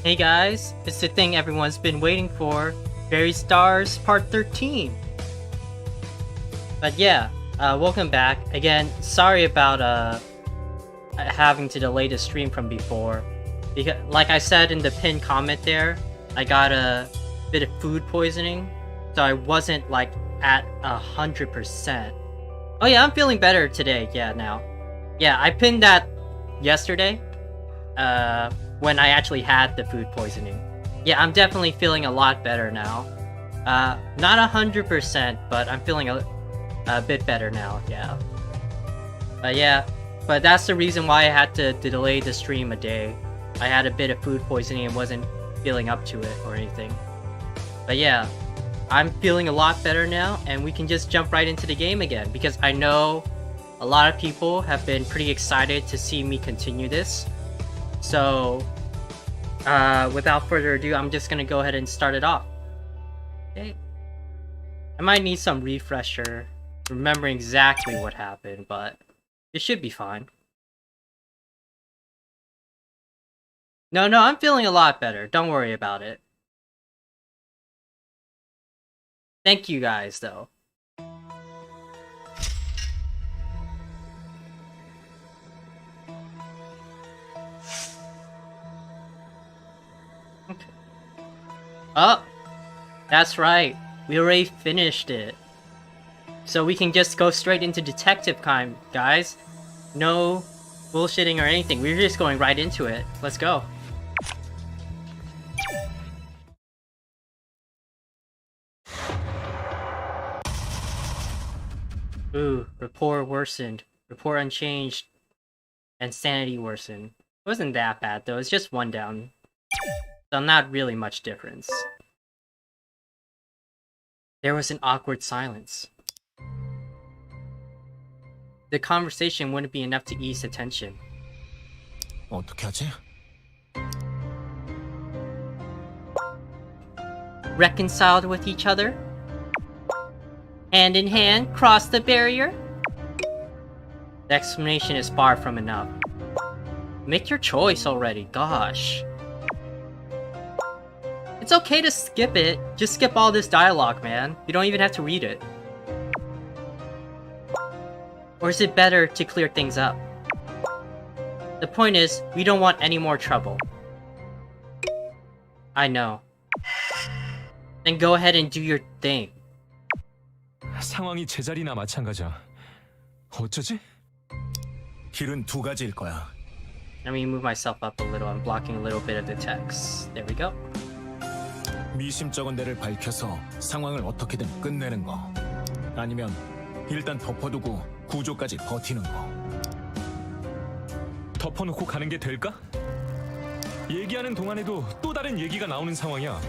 Hey guys, it's the thing everyone's been waiting for, Fairy Stars Part 13. But yeah, welcome back. Again, sorry about having to delay the stream from before. Because, like I said in the pinned comment there, I got a bit of food poisoning, so I wasn't like at 100%. Oh yeah, I'm feeling better today, now. Yeah, I pinned that yesterday, when I actually had the food poisoning. Yeah, I'm definitely feeling a lot better now. Not 100%, but I'm feeling a bit better now, yeah. But that's the reason why I had to delay the stream a day. I had a bit of food poisoning and wasn't feeling up to it or anything. But yeah, I'm feeling a lot better now, and we can just jump right into the game again, because I know a lot of people have been pretty excited to see me continue this. So, without further ado, I'm just gonna go ahead and start it off. Okay. I might need some refresher, remembering exactly what happened, but it should be fine. No, I'm feeling a lot better. Don't worry about it. Thank you guys, though. Okay. Oh, that's right. We already finished it. So we can just go straight into detective time, guys. No bullshitting or anything. We're just going right into it. Let's go. Ooh, rapport worsened. Rapport unchanged. And sanity worsened. It wasn't that bad though, it's just one down. So not really much difference. There was an awkward silence. The conversation wouldn't be enough to ease the tension. 어떻게 하지? Reconciled with each other? Hand in hand, cross the barrier? The explanation is far from enough. Make your choice already, gosh. It's okay to skip it. Just skip all this dialogue, man. You don't even have to read it. Or is it better to clear things up? The point is, we don't want any more trouble. I know. Then go ahead and do your thing. 상황이 제자리나 마찬가지야. 어쩌지? 길은 두 가지일 거야. Let me move myself up a little. I'm blocking a little bit of the text. There we go. 미심쩍은 데를 밝혀서 상황을 어떻게든 끝내는 거. 아니면 일단 덮어두고 구조까지 버티는 거. 덮어놓고 가는 게 될까? 얘기하는 동안에도 또 다른 얘기가 나오는 상황이야.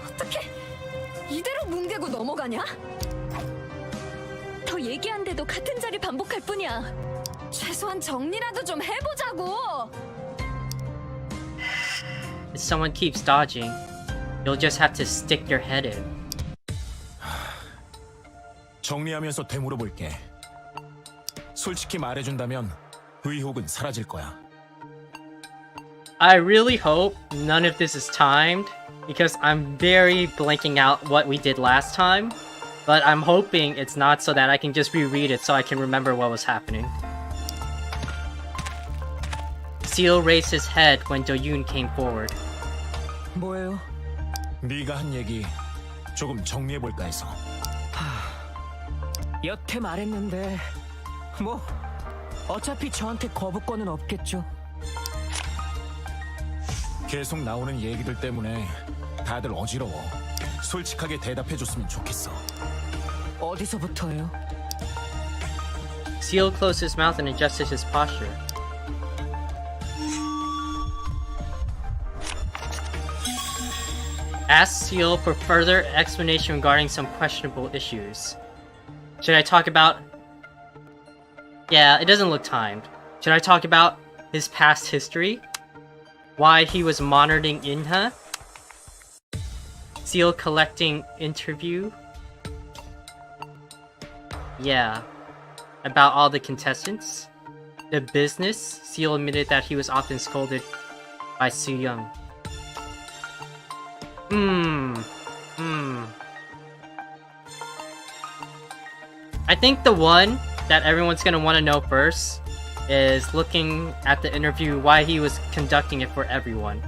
어떻게 이대로 뭉개고 넘어가냐? 더 얘기한데도 같은 자리 반복할 뿐이야. 최소한 정리라도 좀 해보자고. If someone keeps dodging, you'll just have to stick your head in. 정리하면서 되물어볼게. 솔직히 말해준다면 의혹은 사라질 거야. I really hope none of this is timed, because I'm very blanking out what we did last time. But I'm hoping it's not, so that I can just reread it so I can remember what was happening. Seal raised his head when Do-yoon came forward. 뭐예요? 네가 한 얘기 조금 정리해볼까 해서. 여태 말했는데 뭐 어차피 저한테 거부권은 없겠죠. 계속 나오는 얘기들 때문에 다들 어지러워. 솔직하게 대답해줬으면 좋겠어. 어디서부터요? Seal closed his mouth and adjusted his posture. Asked Seal for further explanation regarding some questionable issues. Should I talk about... Yeah, it doesn't look timed. Should I talk about his past history? Why he was monitoring Inha? Seal collecting interview? Yeah. About all the contestants? The business? Seal admitted that he was often scolded by Soo-young. I think the one that everyone's gonna want to know first is looking at the interview, why he was conducting it for everyone.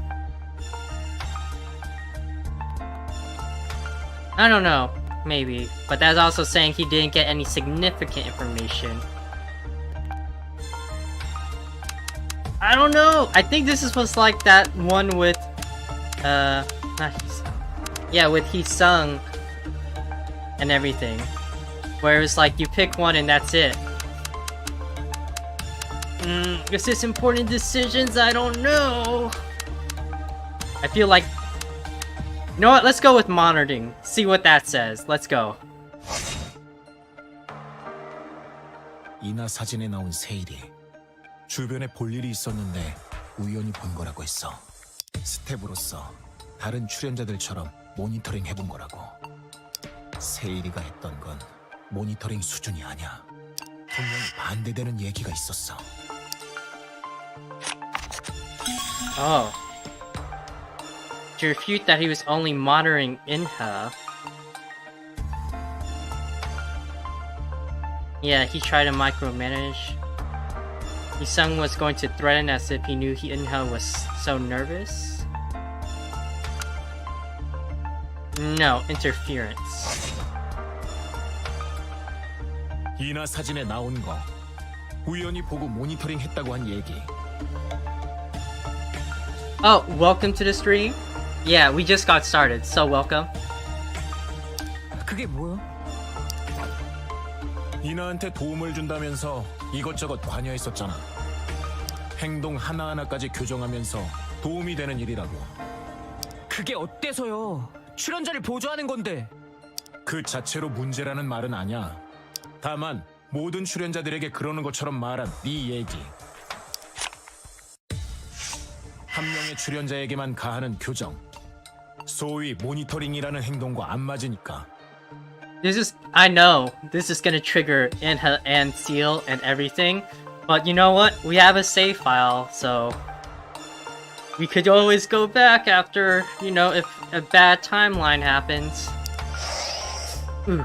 I don't know, maybe, but that's also saying he didn't get any significant information. I don't know. I think this was like that one with, with He Sung and everything, where it was like you pick one and that's it. Is this important decisions? I don't know. I feel like, you know what? Let's go with monitoring. See what that says. Let's go. 이나 사진에 나온 세일이 주변에 볼 일이 있었는데 우연히 본 거라고 했어. 스텝으로서 다른 출연자들처럼 모니터링 해본 거라고. 세일이가 했던 건 모니터링 수준이 아니야. 분명히 반대되는 얘기가 있었어. Oh. To refute that he was only monitoring Inha. Yeah, he tried to micromanage. He-sung was going to threaten as if he knew Inha was so nervous. No, interference. 이나 사진에 나온 거 우연히 보고 모니터링 했다고 한 얘기. Oh, welcome to the stream? Yeah, we just got started, so welcome. 그게 뭐야? 이나한테 도움을 준다면서 이것저것 관여했었잖아. 행동 하나하나까지 교정하면서 도움이 되는 일이라고. 그게 어때서요? 출연자를 보조하는 건데. 그 자체로 문제라는 말은 아니야. 다만 모든 출연자들에게 그러는 것처럼 말한 네 얘기. 한 명의 출연자에게만 가하는 교정. 소위 모니터링이라는 행동과 안 맞으니까. I know, this is gonna trigger Inha and Seal and everything, but you know what? We have a save file, so we could always go back after, you know, if a bad timeline happens. Ooh.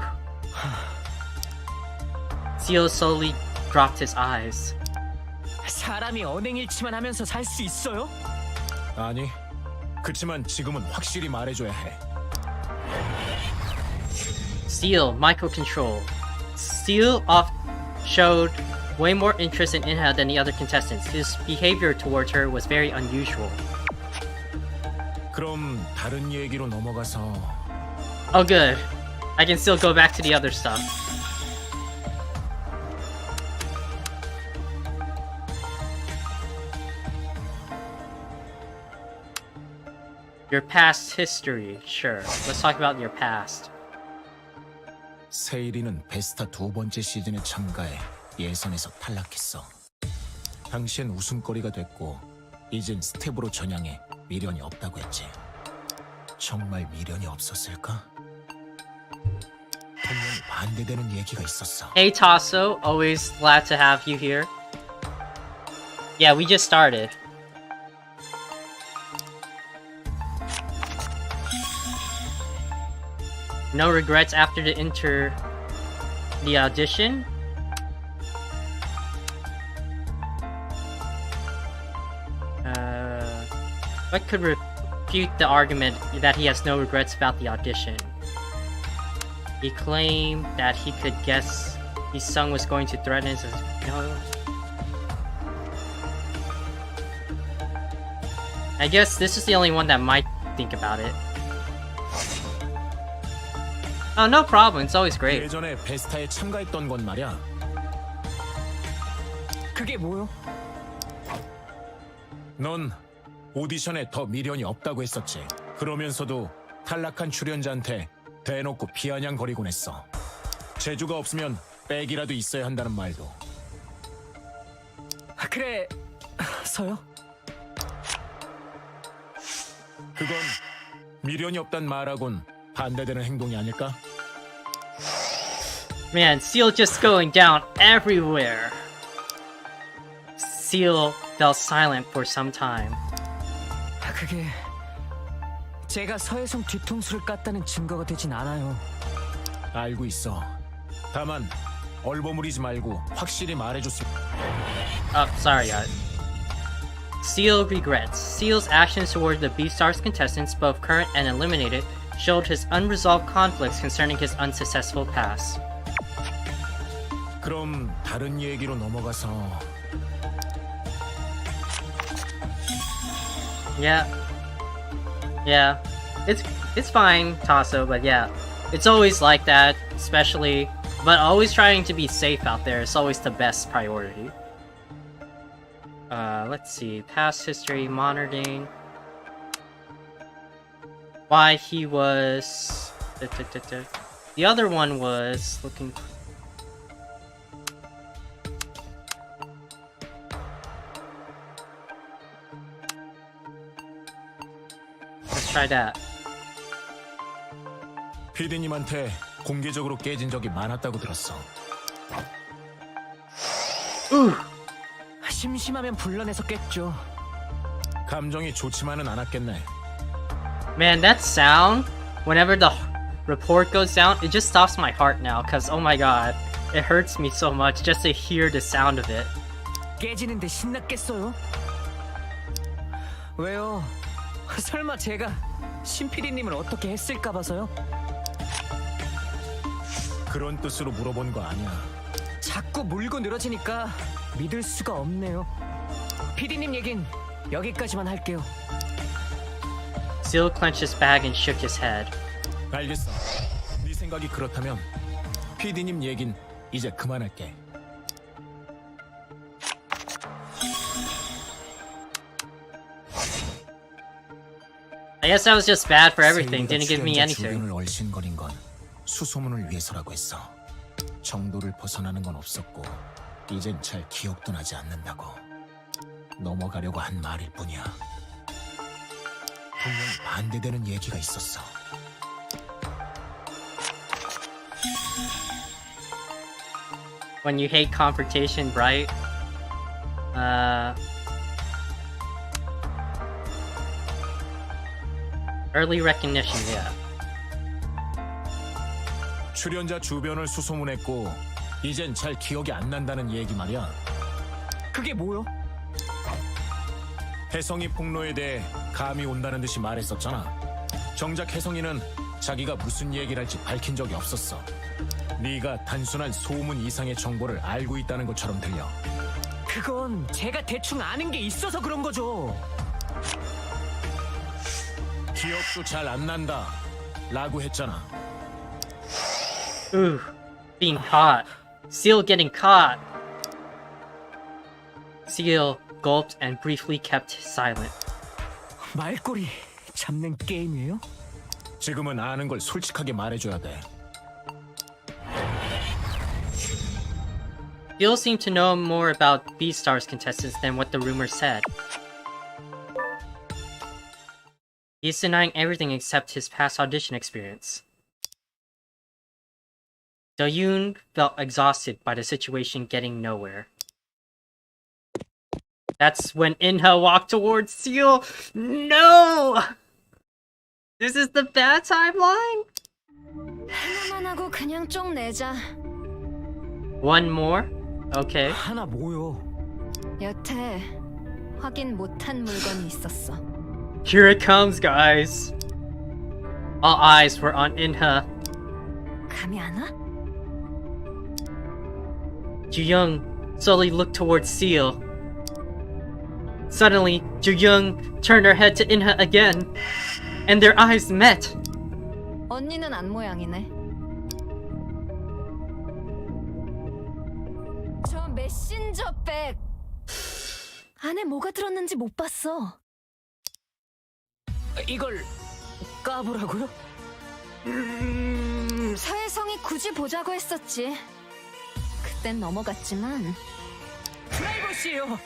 Seal slowly dropped his eyes. 사람이 언행일치만 하면서 살 수 있어요? 아니, 그치만 지금은 확실히 말해줘야 해. Seal, microcontrol. Seal showed way more interest in Inha than the other contestants. His behavior towards her was very unusual. 그럼 다른 얘기로 넘어가서. Oh good. I can still go back to the other stuff. Your past history, sure. Let's talk about your past. 세일이는 베스타 두 번째 시즌에 참가해 예선에서 탈락했어. 당시엔 웃음거리가 됐고 이젠 스텝으로 전향해 미련이 없다고 했지. 정말 미련이 없었을까? 분명히 반대되는 얘기가 있었어. Hey Tasso, always glad to have you here. Yeah, we just started. No regrets after the audition? What could refute the argument that he has no regrets about the audition? He claimed that he could guess He-sung was going to threaten his... No. I guess this is the only one that might think about it. Oh, no problem. It's always great. 예전에 베스타에 참가했던 건 말이야. 그게 뭐요? 넌 오디션에 더 미련이 없다고 했었지. 그러면서도 탈락한 출연자한테 대놓고 비아냥거리곤 했어. 재주가 없으면 백이라도 있어야 한다는 말도. 그래서요? 그건 미련이 없단 말하곤 반대되는 행동이 아닐까? Man, Seal just going down everywhere. Seal fell silent for some time. 그게 제가 서혜성 뒤통수를 깠다는 증거가 되진 않아요. 알고 있어. 다만 얼버무리지 말고 확실히 말해줬으면. Oh, sorry guys. Seal regrets. Seal's actions toward the Beastars contestants, both current and eliminated, showed his unresolved conflicts concerning his unsuccessful past. 그럼 다른 얘기로 넘어가서 Yeah. Yeah. It's fine, Tasso, but yeah. It's always like that, especially, but always trying to be safe out there is always the best priority. Let's see. Past history, monitoring. Why he was... The other one was looking... Let's try that. 피디님한테 공개적으로 깨진 적이 많았다고 들었어. 심심하면 불러내서 깼죠. 감정이 좋지만은 않았겠네. Man, that sound, whenever the report goes down, it just stops my heart now, cause oh my god, it hurts me so much just to hear the sound of it. 깨지는데 신났겠어요? 왜요? 설마 제가 신PD님을 어떻게 했을까 봐서요? 그런 뜻으로 물어본 거 아니야. 자꾸 물고 늘어지니까 믿을 수가 없네요. PD님 얘긴 여기까지만 할게요. Seal clenched his bag and shook his head. 알겠어. 네 생각이 그렇다면 피디님 얘긴 이제 그만할게. I guess that was just bad for everything, didn't give me anything. 주변을 얼씬거린 건 수소문을 위해서라고 했어. 정도를 벗어나는 건 없었고 이젠 잘 기억도 나지 않는다고. 넘어가려고 한 말일 뿐이야. 분명히 반대되는 얘기가 있었어. When you hate confrontation, right? Early recognition, yeah. 출연자 주변을 수소문했고 이젠 잘 기억이 안 난다는 얘기 말이야. 그게 뭐요? 혜성이 폭로에 대해 감이 온다는 듯이 말했었잖아. 정작 혜성이는 자기가 무슨 얘기를 할지 밝힌 적이 없었어. 네가 단순한 소문 이상의 정보를 알고 있다는 것처럼 들려. 그건 제가 대충 아는 게 있어서 그런 거죠. 기억도 잘 안 난다 라고 했잖아. Ooh, being caught. Seal getting caught. Seal gulped and briefly kept silent. 말꼬리 잡는 게임이에요? 지금은 아는 걸 솔직하게 말해줘야 돼. Seal seemed to know more about Beastars contestants than what the rumors said. He's denying everything except his past audition experience. Do-yoon felt exhausted by the situation getting nowhere. That's when Inha walked towards Seal. No! This is the bad timeline? 하나만 하고 그냥 쪽 내자. One more? Okay. 하나 뭐요? 여태 확인 못한 물건이 있었어. Here it comes, guys. All eyes were on Inha. 감이 안 와? Ju-young slowly looked towards Seal. Suddenly, Ju-young turned her head to Inha again, and their eyes met. 언니는 안 모양이네. 저 메신저 백 안에 뭐가 들었는지 못 봤어. 이걸 까보라고요? 서혜성이 굳이 보자고 했었지. 그땐 넘어갔지만 프라이버시예요.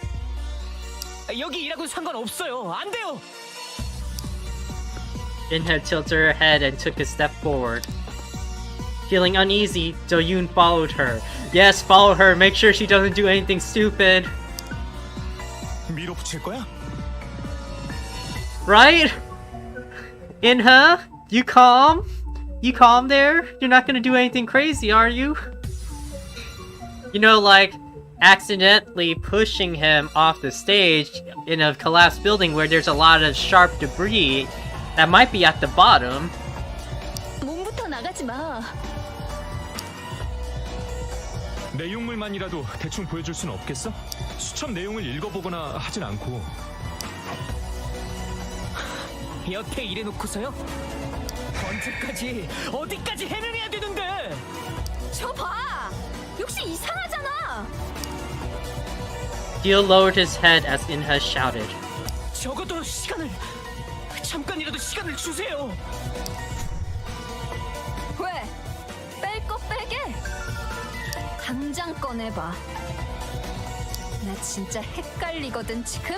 여기 일하고 상관없어요. 안 돼요. Inha tilted her head and took a step forward. Feeling uneasy, Do-yoon followed her. Yes, follow her. Make sure she doesn't do anything stupid. 밀어붙일 거야? Right? Inha, you calm? You calm there? You're not gonna do anything crazy, are you? You know, like, accidentally pushing him off the stage in a collapsed building where there's a lot of sharp debris that might be at the bottom. 몸부터 나가지 마. 내용물만이라도 대충 보여줄 수는 없겠어? 수첩 내용을 읽어보거나 하진 않고. 여태 이래놓고서요? 언제까지 어디까지 해내야 되는데? 저 봐. 역시 이상하잖아. Seal lowered his head as Inha shouted. 적어도 잠깐이라도 시간을 주세요. 왜? 뺄 거 빼게. 당장 꺼내봐. 나 진짜 헷갈리거든 지금.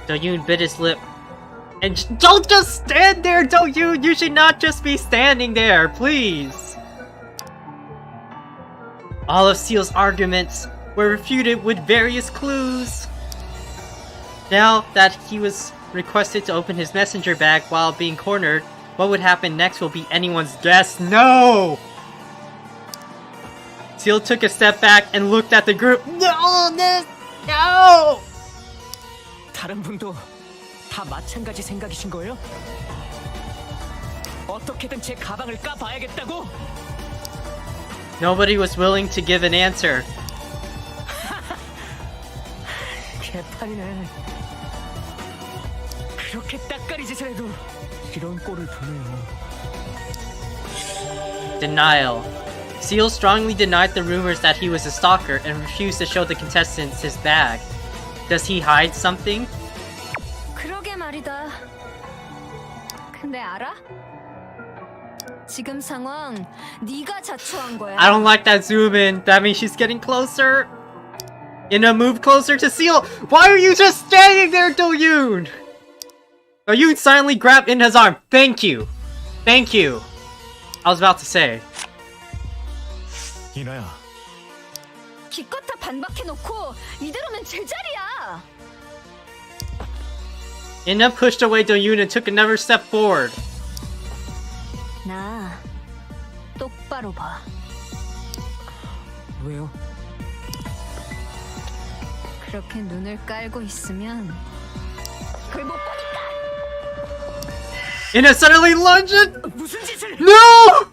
Do-yoon bit his lip. And don't just stand there, Do-yoon! You should not just be standing there, please! All of Seal's arguments were refuted with various clues. Now that he was requested to open his messenger bag while being cornered, what would happen next will be anyone's guess. No! Seal took a step back and looked at the group. No! No! 다른 분도 다 마찬가지 생각이신 거예요? 어떻게든 제 가방을 까봐야겠다고? Nobody was willing to give an answer. 개판이네. 그렇게 따까리 짓을 해도 이런 꼴을 보네요. Denial. Seal strongly denied the rumors that he was a stalker and refused to show the contestants his bag. Does he hide something? 그러게 말이다. 근데 알아? 지금 상황 네가 자초한 거야. I don't like that zoom in. That means she's getting closer. Inha, move closer to Seal. Why are you just standing there, Do-yoon? Do-yoon silently grabbed Inha's arm. Thank you. Thank you. I was about to say. 이나야, 기껏 다 반박해놓고 이대로면 제자리야. Inha pushed away Do-yoon and took another step forward. 나 똑바로 봐. 왜요? 그렇게 눈을 깔고 있으면 그걸 못 보니까. Inha suddenly lunged. 무슨 짓을? No!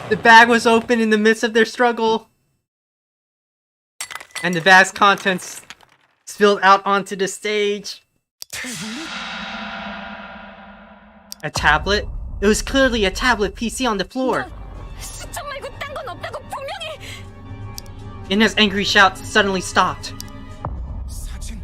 The bag was open in the midst of their struggle, and the bag's contents spilled out onto the stage. A tablet? It was clearly a tablet PC on the floor. 수첩 말고 딴 건 없다고 분명히. Inha's angry shout suddenly stopped. 사진.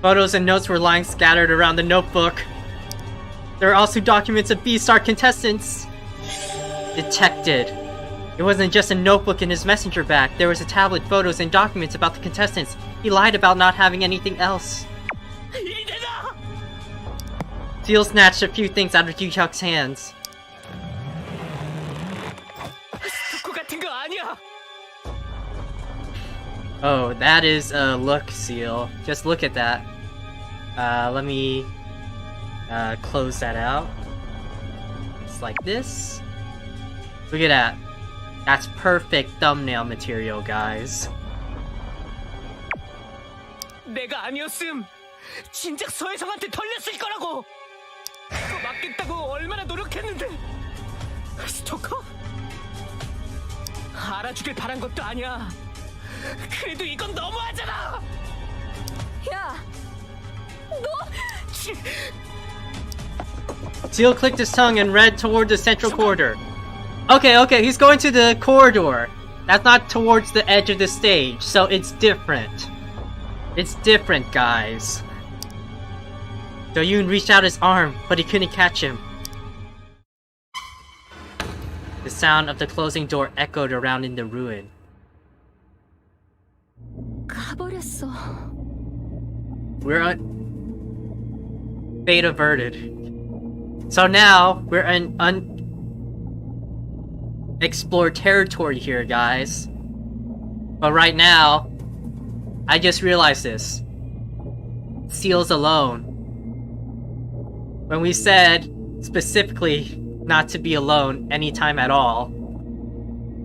Photos and notes were lying scattered around the notebook. There were also documents of B-Star contestants. Detected. It wasn't just a notebook in his messenger bag. There was a tablet, photos, and documents about the contestants. He lied about not having anything else. 이대다! Seal snatched a few things out of Ji-hyuk's hands. 스토커 같은 거 아니야. Oh, that is a look, Seal. Just look at that. Let me close that out. It's like this. Look at that. That's perfect thumbnail material, guys. 내가 아니었음 진작 서혜성한테 털렸을 거라고. 그거 막겠다고 얼마나 노력했는데. 스토커? 알아주길 바란 것도 아니야. 그래도 이건 너무하잖아. 야, 너 Seal clicked his tongue and read toward the central corridor. Okay, he's going to the corridor. That's not towards the edge of the stage, so it's different. It's different, guys. Do-yoon reached out his arm, but he couldn't catch him. The sound of the closing door echoed around in the ruin. 가버렸어. We're fate averted. So now we're explore territory here, guys. But right now, I just realized this. Seal's alone. When we said specifically not to be alone anytime at all,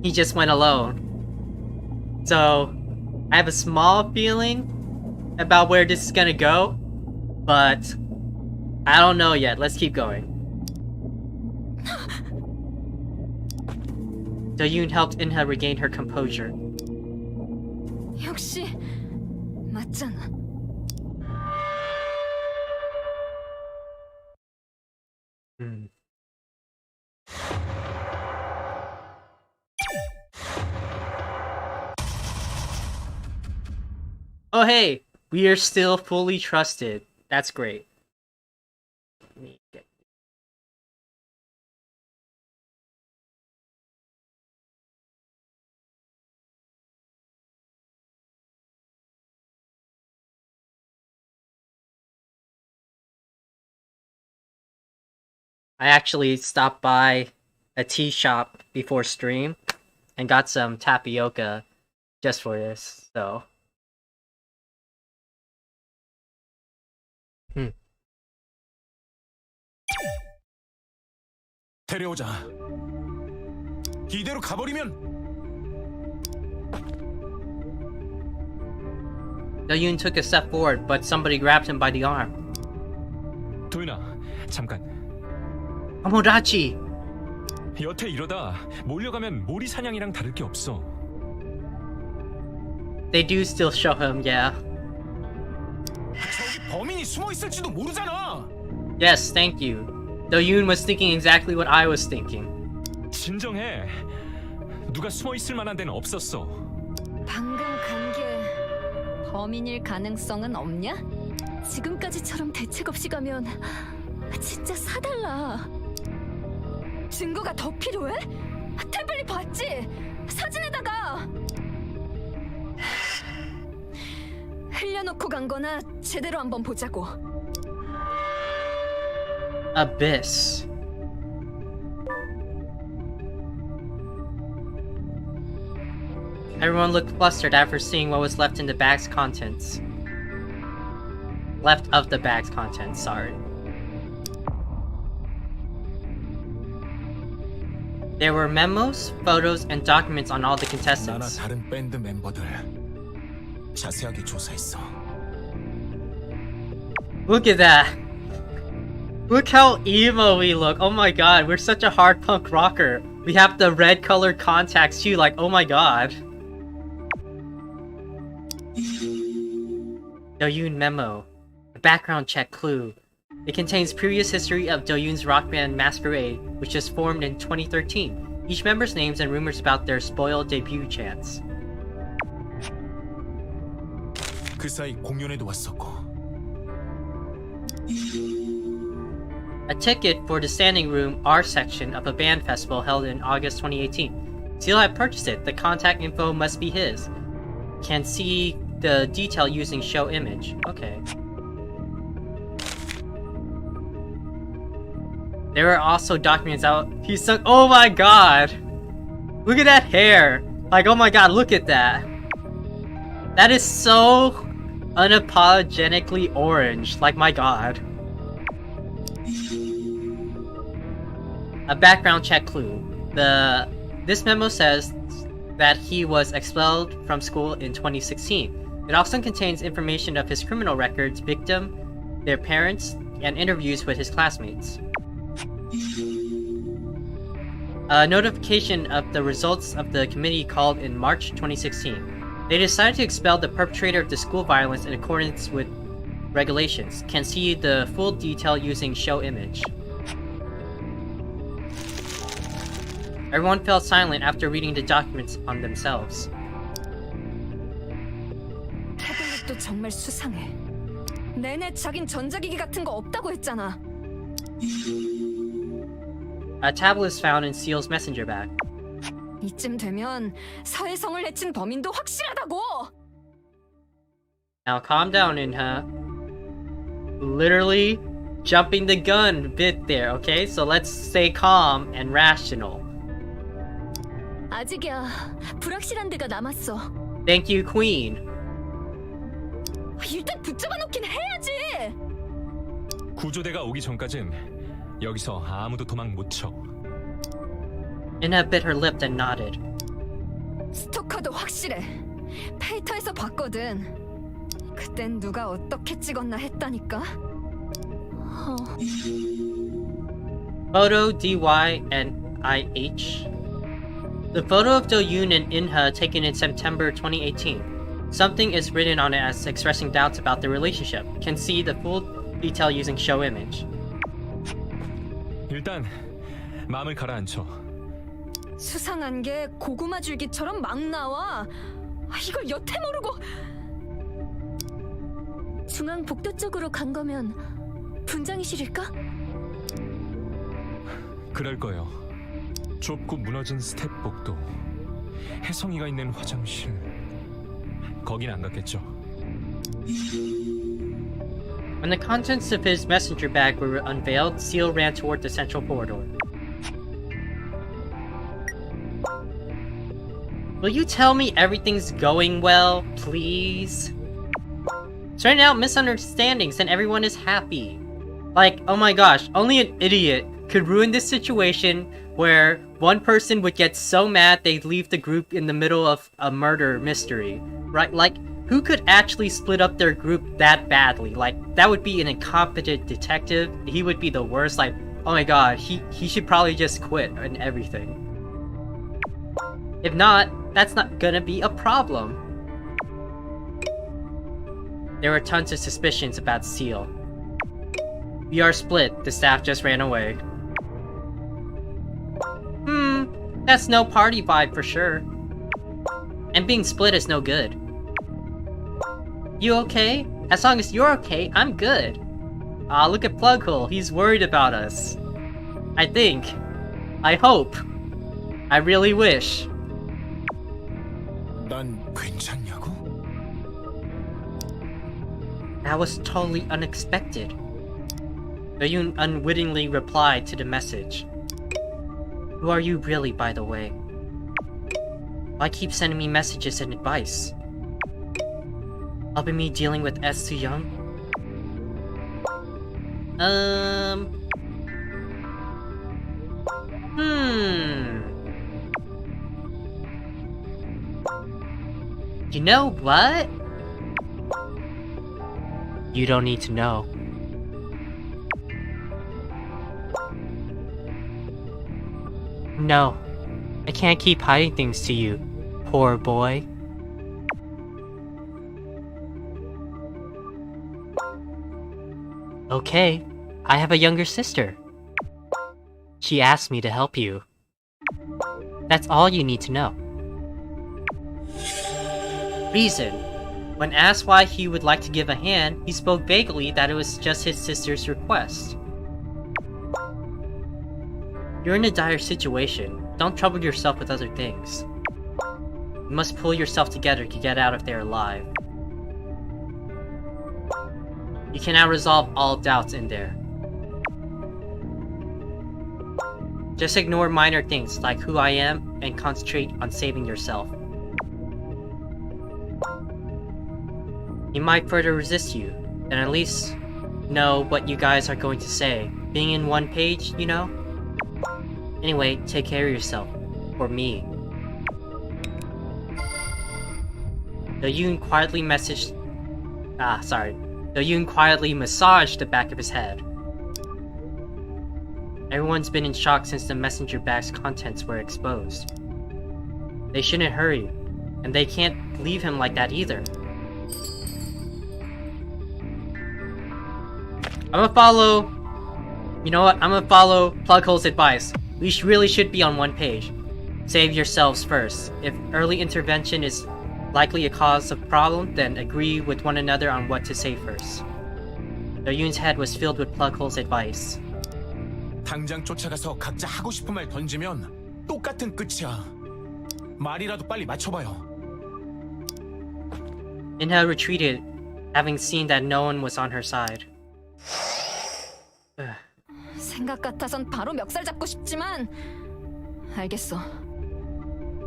he just went alone. So, I have a small feeling about where this is gonna go, but I don't know yet. Let's keep going. Do-yoon helped Inha regain her composure. 역시 맞잖아. Oh hey, we are still fully trusted. That's great. Let me get... I actually stopped by a tea shop before stream and got some tapioca just for this, so... 데려오자. 이대로 가버리면 Do-yoon took a step forward, but somebody grabbed him by the arm. 도윤아, 잠깐. Tomodachi! 여태 이러다 몰려가면 모리 사냥이랑 다를 게 없어. They do still show him, yeah. 저기 범인이 숨어 있을지도 모르잖아. Yes, thank you. Do-yoon was thinking exactly what I was thinking. 진정해. 누가 숨어 있을 만한 데는 없었어. 방금 간 게 범인일 가능성은 없냐? 지금까지처럼 대책 없이 가면 진짜 사달라. 증거가 더 필요해? 태블릿 봤지? 사진에다가 흘려놓고 간 거나 제대로 한번 보자고. Abyss. Everyone looked flustered after seeing what was left in the bag's contents. Left of the bag's contents, sorry. There were memos, photos, and documents on all the 나나 contestants. 다른 밴드 멤버들 자세하게 조사했어. Look at that! Look how emo we look! Oh my god, we're such a hard punk rocker! We have the red colored contacts too, like oh my god. Do-yoon memo. A background check clue. It contains previous history of Do-yoon's rock band Masquerade, which was formed in 2013. Each member's names and rumors about their spoiled debut chance. 그 사이 공연에도 왔었고. A ticket for the standing room R section of a band festival held in August 2018. Seal had purchased it. The contact info must be his. Can see the detail using show image. Okay. There are also documents out. He's so. Oh my god! Look at that hair! Like, oh my god, look at that! That is so unapologetically orange. Like, my god. A background check clue. This memo says that he was expelled from school in 2016. It also contains information of his criminal records, victim, their parents, and interviews with his classmates. A notification of the results of the committee called in March 2016. They decided to expel the perpetrator of the school violence in accordance with regulations. Can see the full detail using show image. Everyone fell silent after reading the documents on themselves. 태블릿도 정말 수상해. 내내 자긴 전자기기 같은 거 없다고 했잖아. A tablet is found in Seal's messenger bag. 이쯤 되면 서해성을 해친 범인도 확실하다고. Now calm down, Inha. Literally jumping the gun a bit there, okay? So let's stay calm and rational. 아직이야. 불확실한 데가 남았어. Thank you, Queen. 일단 붙잡아 놓긴 해야지. 구조대가 오기 전까진 여기서 아무도 도망 못 쳐. Inha bit her lip then nodded. 스토커도 확실해. 페이터에서 봤거든. 그땐 누가 어떻게 찍었나 했다니까. Photo DY and IH. The photo of Do-yoon and Inha taken in September 2018. Something is written on it as expressing doubts about the relationship. Can see the full detail using show image. 일단 마음을 가라앉혀. 수상한 게 고구마 줄기처럼 막 나와. 이걸 여태 모르고. 중앙 복도 쪽으로 간 거면 분장이실일까? 그럴 거요. 좁고 무너진 스텝 복도, 혜성이가 있는 화장실. 거긴 안 갔겠죠. When the contents of his messenger bag were unveiled, Seal ran toward the central corridor. Will you tell me everything's going well, please? Starting out misunderstandings and everyone is happy. Like, oh my gosh, only an idiot could ruin this situation where one person would get so mad they'd leave the group in the middle of a murder mystery. Right? Like, who could actually split up their group that badly? Like, that would be an incompetent detective. He would be the worst. Like, oh my god, he should probably just quit and everything. If not, that's not gonna be a problem. There were tons of suspicions about Seal. We are split, the staff just ran away. That's no party vibe for sure. And being split is no good. You okay? As long as you're okay, I'm good. Ah, look at Plughole, he's worried about us. I think. I hope. I really wish. 난 괜찮냐고? That was totally unexpected. Yoon unwittingly replied to the message. Who are you really, by the way? Why keep sending me messages and advice? Helping me dealing with S. Young? You know what? You don't need to know. No, I can't keep hiding things to you, poor boy. Okay, I have a younger sister. She asked me to help you. That's all you need to know. Reason. When asked why he would like to give a hand, he spoke vaguely that it was just his sister's request. You're in a dire situation. Don't trouble yourself with other things. You must pull yourself together to get out of there alive. You cannot resolve all doubts in there. Just ignore minor things like who I am and concentrate on saving yourself. He might further resist you, then at least know what you guys are going to say. Being in one page, you know? Anyway, take care of yourself. For me. Do-yoon quietly Do-yoon quietly massaged the back of his head. Everyone's been in shock since the messenger bag's contents were exposed. They shouldn't hurry, and they can't leave him like that either. You know what? I'm gonna follow Plughole's advice. We really should be on one page. Save yourselves first. If early intervention is likely a cause of problem, then agree with one another on what to say first. Do-yoon's head was filled with Plughole's advice. 당장 쫓아가서 각자 하고 싶은 말 던지면 똑같은 끝이야. 말이라도 빨리 맞춰봐요. Inha retreated, having seen that no one was on her side. 생각 같아선 바로 멱살 잡고 싶지만 알겠어.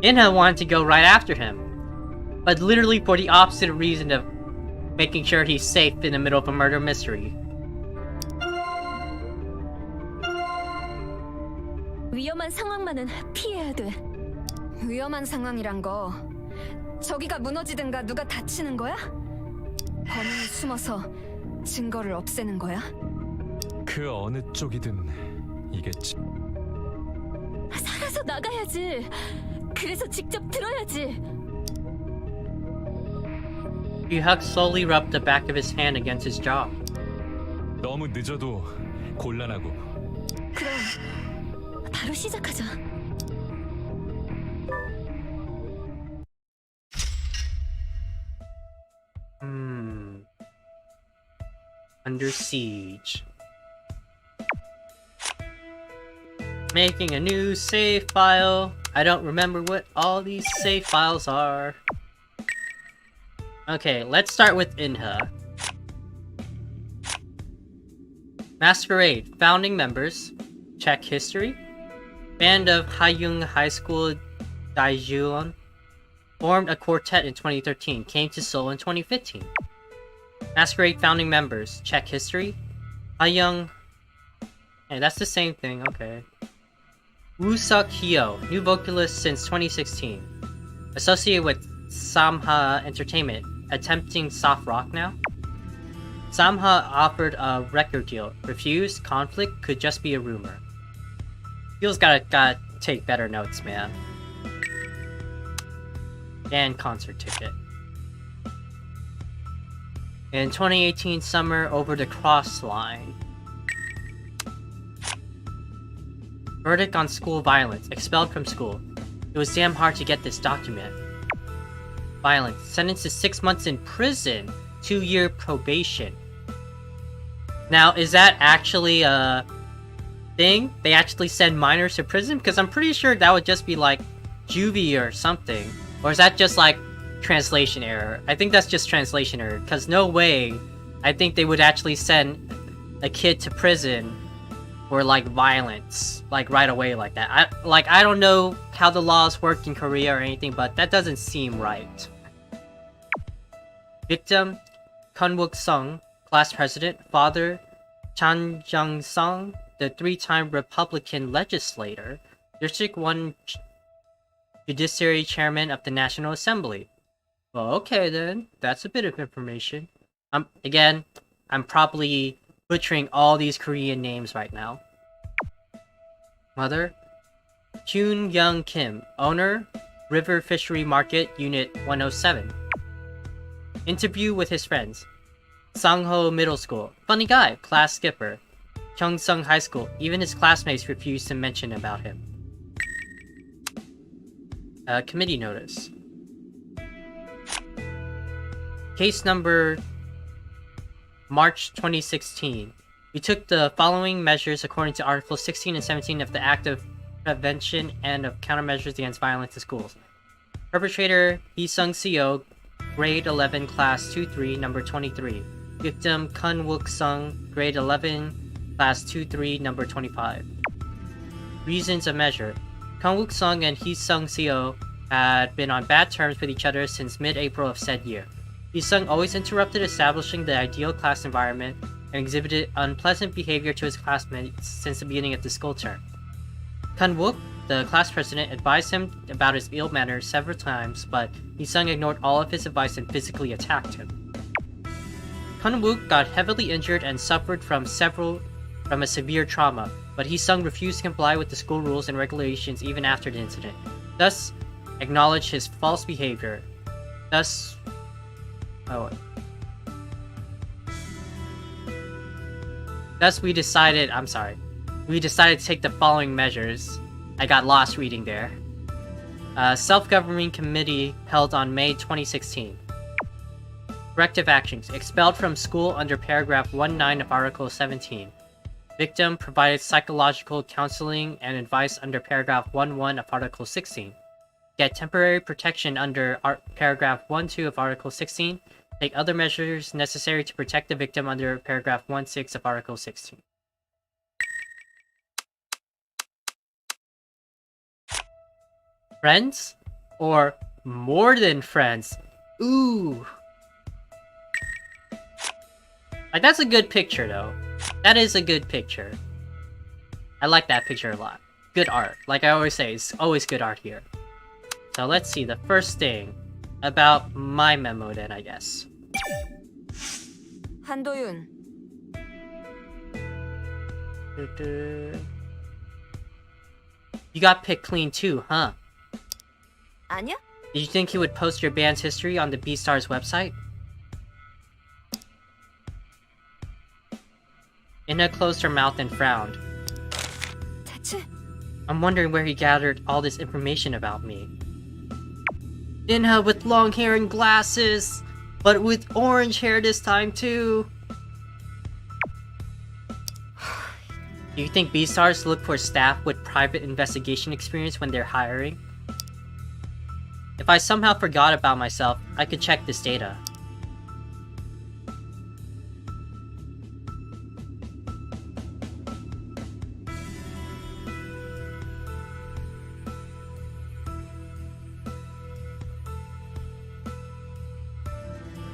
Inha wanted to go right after him, but literally for the opposite reason of making sure he's safe in the middle of a murder mystery. 위험한 상황만은 피해야 돼. 위험한 상황이란 거 저기가 무너지든가 누가 다치는 거야? 범인이 숨어서 증거를 없애는 거야? 그 어느 쪽이든 이겠지. 살아서 나가야지. 그래서 직접 들어야지. Yuhak slowly rubbed the back of his hand against his jaw. 너무 늦어도 곤란하고. 그럼 바로 시작하자. Under siege. Making a new save file. I don't remember what all these save files are. Okay, let's start with Inha. Masquerade. Founding members. Check history. Band of Haeyoung High School Daejeon. Formed a quartet in 2013. Came to Seoul in 2015. Masquerade founding members. Check history. Haeyoung. Hey, that's the same thing. Okay. Woo Suk Hyo. New vocalist since 2016. Associated with Samha Entertainment. Attempting soft rock now. Samha offered a record deal. Refused. Conflict could just be a rumor. Hyo's gotta take better notes, man. And concert ticket. In 2018 summer, over the cross line. Verdict on school violence. Expelled from school. It was damn hard to get this document. Violence. Sentenced to 6 months in prison. 2-year probation. Now, is that actually a thing? They actually send minors to prison? Because I'm pretty sure that would just be like juvie or something. Or is that just like translation error? I think that's just translation error. Because no way I think they would actually send a kid to prison for like violence. Like right away like that. I don't know how the laws work in Korea or anything, but that doesn't seem right. Victim, Kun Wook-sung, class president. Father, Chan Jung-sung, the 3-time Republican legislator. District 1 Judiciary Chairman of the National Assembly. Well, okay then. That's a bit of information. Again, I'm probably butchering all these Korean names right now. Mother, Kyun Young Kim, owner, River Fishery Market, Unit 107. Interview with his friends. Sangho Middle School, funny guy, class skipper. Gyeongsung High School, even his classmates refused to mention about him. Committee notice. Case number March 2016. We took the following measures according to Articles 16 and 17 of the Act of Prevention and of Countermeasures Against Violence in Schools. Perpetrator Hee-sung Seo, grade 11, class 2-3, number 23. Victim Kun Wook-sung, grade 11, class 2-3, number 25. Reasons of measure. Kun Wook-sung and Hee-sung Seo had been on bad terms with each other since mid-April of said year. Hee-sung always interrupted establishing the ideal class environment and exhibited unpleasant behavior to his classmates since the beginning of the school term. Kun Wook, the class president, advised him about his ill manners several times, but Hee-sung ignored all of his advice and physically attacked him. Kun Wook got heavily injured and suffered from a severe trauma, but Hee-sung refused to comply with the school rules and regulations even after the incident, thus acknowledged his false behavior. Thus we decided to take the following measures. I got lost reading there. Self-governing committee held on May 2016. Corrective actions. Expelled from school under paragraph 19 of Article 17. Victim provided psychological counseling and advice under paragraph 11 of Article 16. Get temporary protection under paragraph 12 of Article 16. Take other measures necessary to protect the victim under paragraph 16 of Article 16. Friends? or more than friends. Ooh. Like, that's a good picture, though. That is a good picture. I like that picture a lot. Good art. Like I always say, it's always good art here. So let's see, the first thing about my memo then, I guess. 한도윤. You got picked clean too, huh? 아니야? Did you think he would post your band's history on the Beastars website? Inha closed her mouth and frowned. 대체 I'm wondering where he gathered all this information about me. Inha with long hair and glasses, but with orange hair this time too. Do you think Beastars look for staff with private investigation experience when they're hiring? If I somehow forgot about myself, I could check this data.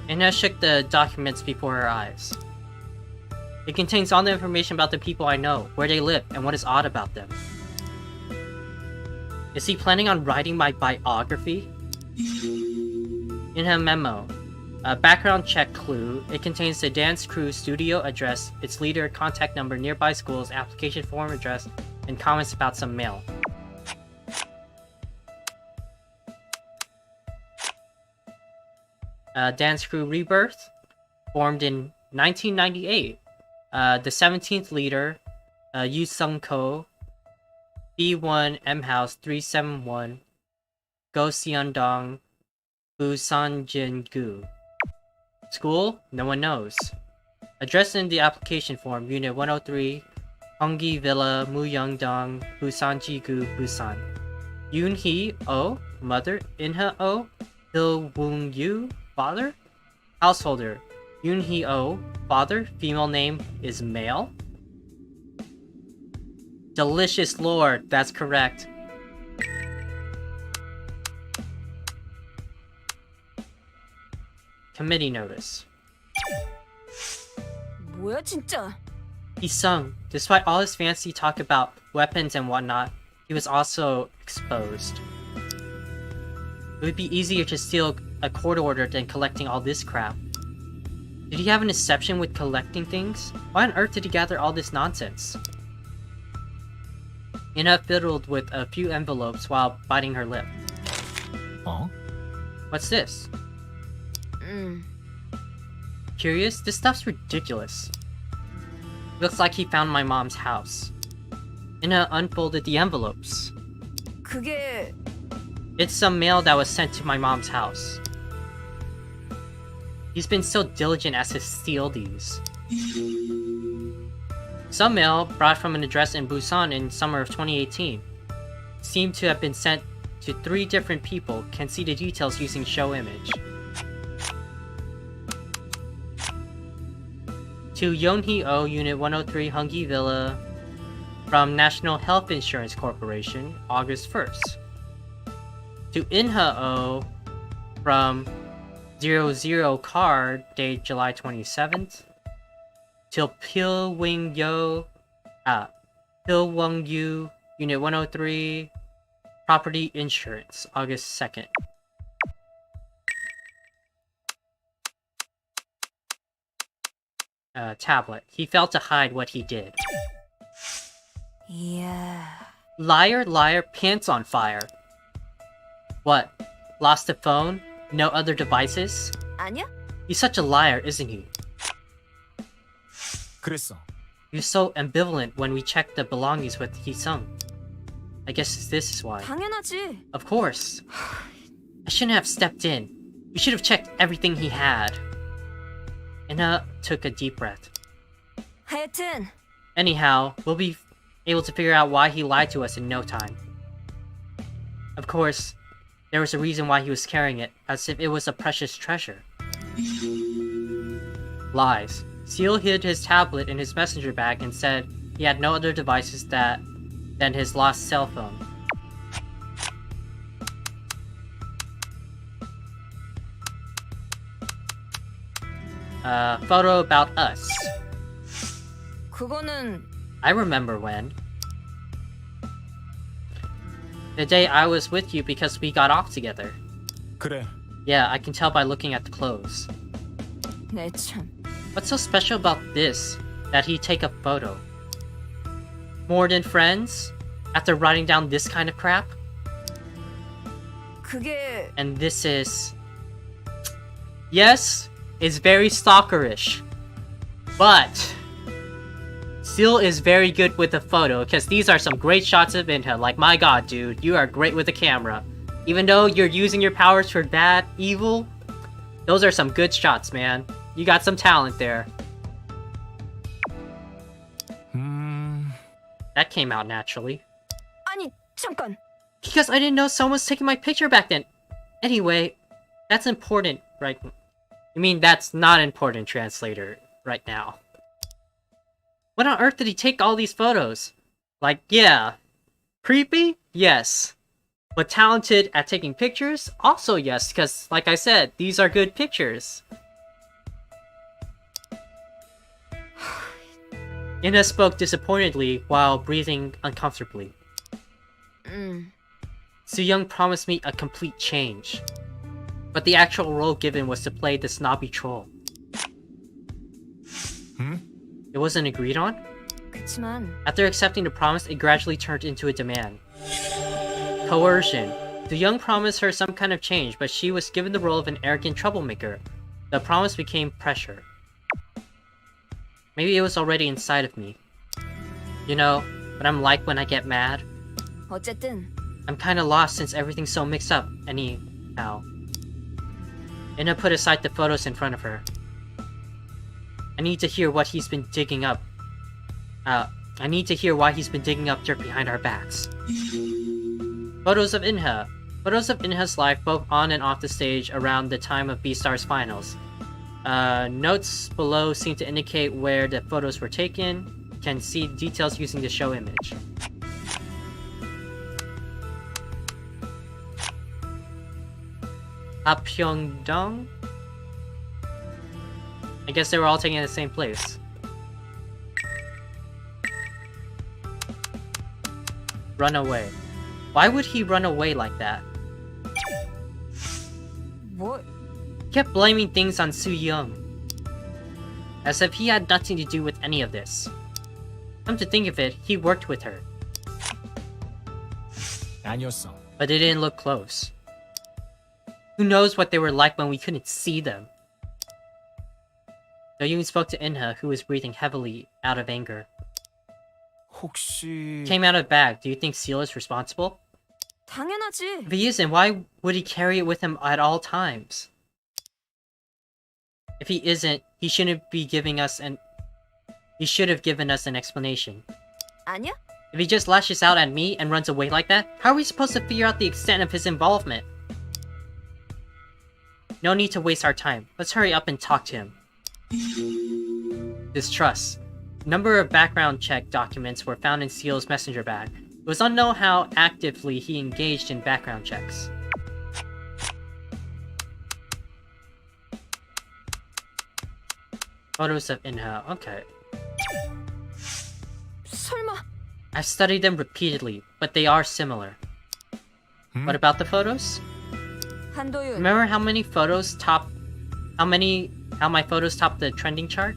Inha shook the documents before her eyes. It contains all the information about the people I know, where they live, and what is odd about them. Is he planning on writing my biography? Inha memo. A background check clue. It contains the dance crew studio address, its leader, contact number, nearby schools, application form address, and comments about some mail. Dance crew rebirth, formed in 1998. The 17th leader, Yu Sung Ko, B1 M House 371, Go Seondong, Busan Jingu. School? No one knows. Address in the application form, Unit 103, Honggi Villa, Muyongdong, Busan Jigu, Busan. Yoon Hee Oh, mother. Inha Oh, Hil Woong Yu, father. Householder, Yoon Hee Oh, father. Female name is male. Delicious Lord, that's correct. Committee notice. 뭐야 진짜? He sung. Despite all his fancy talk about weapons and whatnot, he was also exposed. It would be easier to steal a court order than collecting all this crap. Did he have an exception with collecting things? Why on earth did he gather all this nonsense? Inha fiddled with a few envelopes while biting her lip. 어? What's this? Curious? This stuff's ridiculous. Looks like he found my mom's house. Inha unfolded the envelopes. 그게 It's some mail that was sent to my mom's house. He's been so diligent as to steal these. Some mail, brought from an address in Busan in summer of 2018, seemed to have been sent to 3 different people. Can see the details using show image. To Yeonhee Oh, Unit 103, Honggi Villa, from National Health Insurance Corporation, August 1st. To Inha Oh, from 00 Card, date July 27th. Till Pil Wing Yu, Unit 103, Property Insurance, August 2nd. Tablet. He failed to hide what he did. 이야. Liar, liar, pants on fire. What? Lost the phone? No other devices? 아니야? He's such a liar, isn't he? 그랬어. He was so ambivalent when we checked the belongings with Hee-sung. I guess this is why. 당연하지. Of course. I shouldn't have stepped in. We should have checked everything he had. Inha took a deep breath. 하여튼 Anyhow, we'll be able to figure out why he lied to us in no time. Of course, there was a reason why he was carrying it, as if it was a precious treasure. Lies. Seal hid his tablet in his messenger bag and said he had no other devices than his lost cell phone. photo about us. 그거는 I remember when. The day I was with you because we got off together. 그래. Yeah, I can tell by looking at the clothes. 내 참. What's so special about this that he'd take a photo? More than friends? After writing down this kind of crap? 그게 And this is... Yes, it's very stalkerish. But... Seal is very good with the photo, because these are some great shots of Inha. Like, my god, dude, you are great with the camera. Even though you're using your powers for bad, evil, those are some good shots, man. You got some talent there. That came out naturally. 아니 잠깐. Because I didn't know someone was taking my picture back then. Anyway, that's important, right? I mean, that's not important, translator, right now. What on earth did he take all these photos? Like, yeah. Creepy? Yes. But talented at taking pictures? Also yes, because, like I said, these are good pictures. Inha spoke disappointedly while breathing uncomfortably. Soo-young promised me a complete change. But the actual role given was to play the snobby troll. It wasn't agreed on? 그치만 After accepting the promise, it gradually turned into a demand. Coercion. The young promised her some kind of change, but she was given the role of an arrogant troublemaker. The promise became pressure. Maybe it was already inside of me. You know, what I'm like when I get mad? 어쨌든 I'm kinda lost since everything's so mixed up, anyhow. Inha put aside the photos in front of her. I need to hear what he's been digging up. I need to hear why he's been digging up dirt behind our backs. Photos of Inha. Photos of Inha's life both on and off the stage around the time of Beastar's finals. Notes below seem to indicate where the photos were taken. You can see details using the show image. Apyeongdong? I guess they were all taken at the same place. Run away. Why would he run away like that? 뭐 He kept blaming things on Soo-young. As if he had nothing to do with any of this. Come to think of it, he worked with her. 아니었어. But they didn't look close. Who knows what they were like when we couldn't see them? Soo-young spoke to Inha, who was breathing heavily out of anger. 혹시 Came out of the bag. Do you think Seal is responsible? 당연하지. If he isn't, why would he carry it with him at all times? If he isn't, he shouldn't be giving us an... He should have given us an explanation. 아니야? If he just lashes out at me and runs away like that, how are we supposed to figure out the extent of his involvement? No need to waste our time. Let's hurry up and talk to him. Distrust. Number of background check documents were found in Seal's messenger bag. It was unknown how actively he engaged in background checks. Photos of Inha. Okay. 설마 I've studied them repeatedly, but they are similar. What about the photos? 한도윤 Remember how my photos top the trending chart?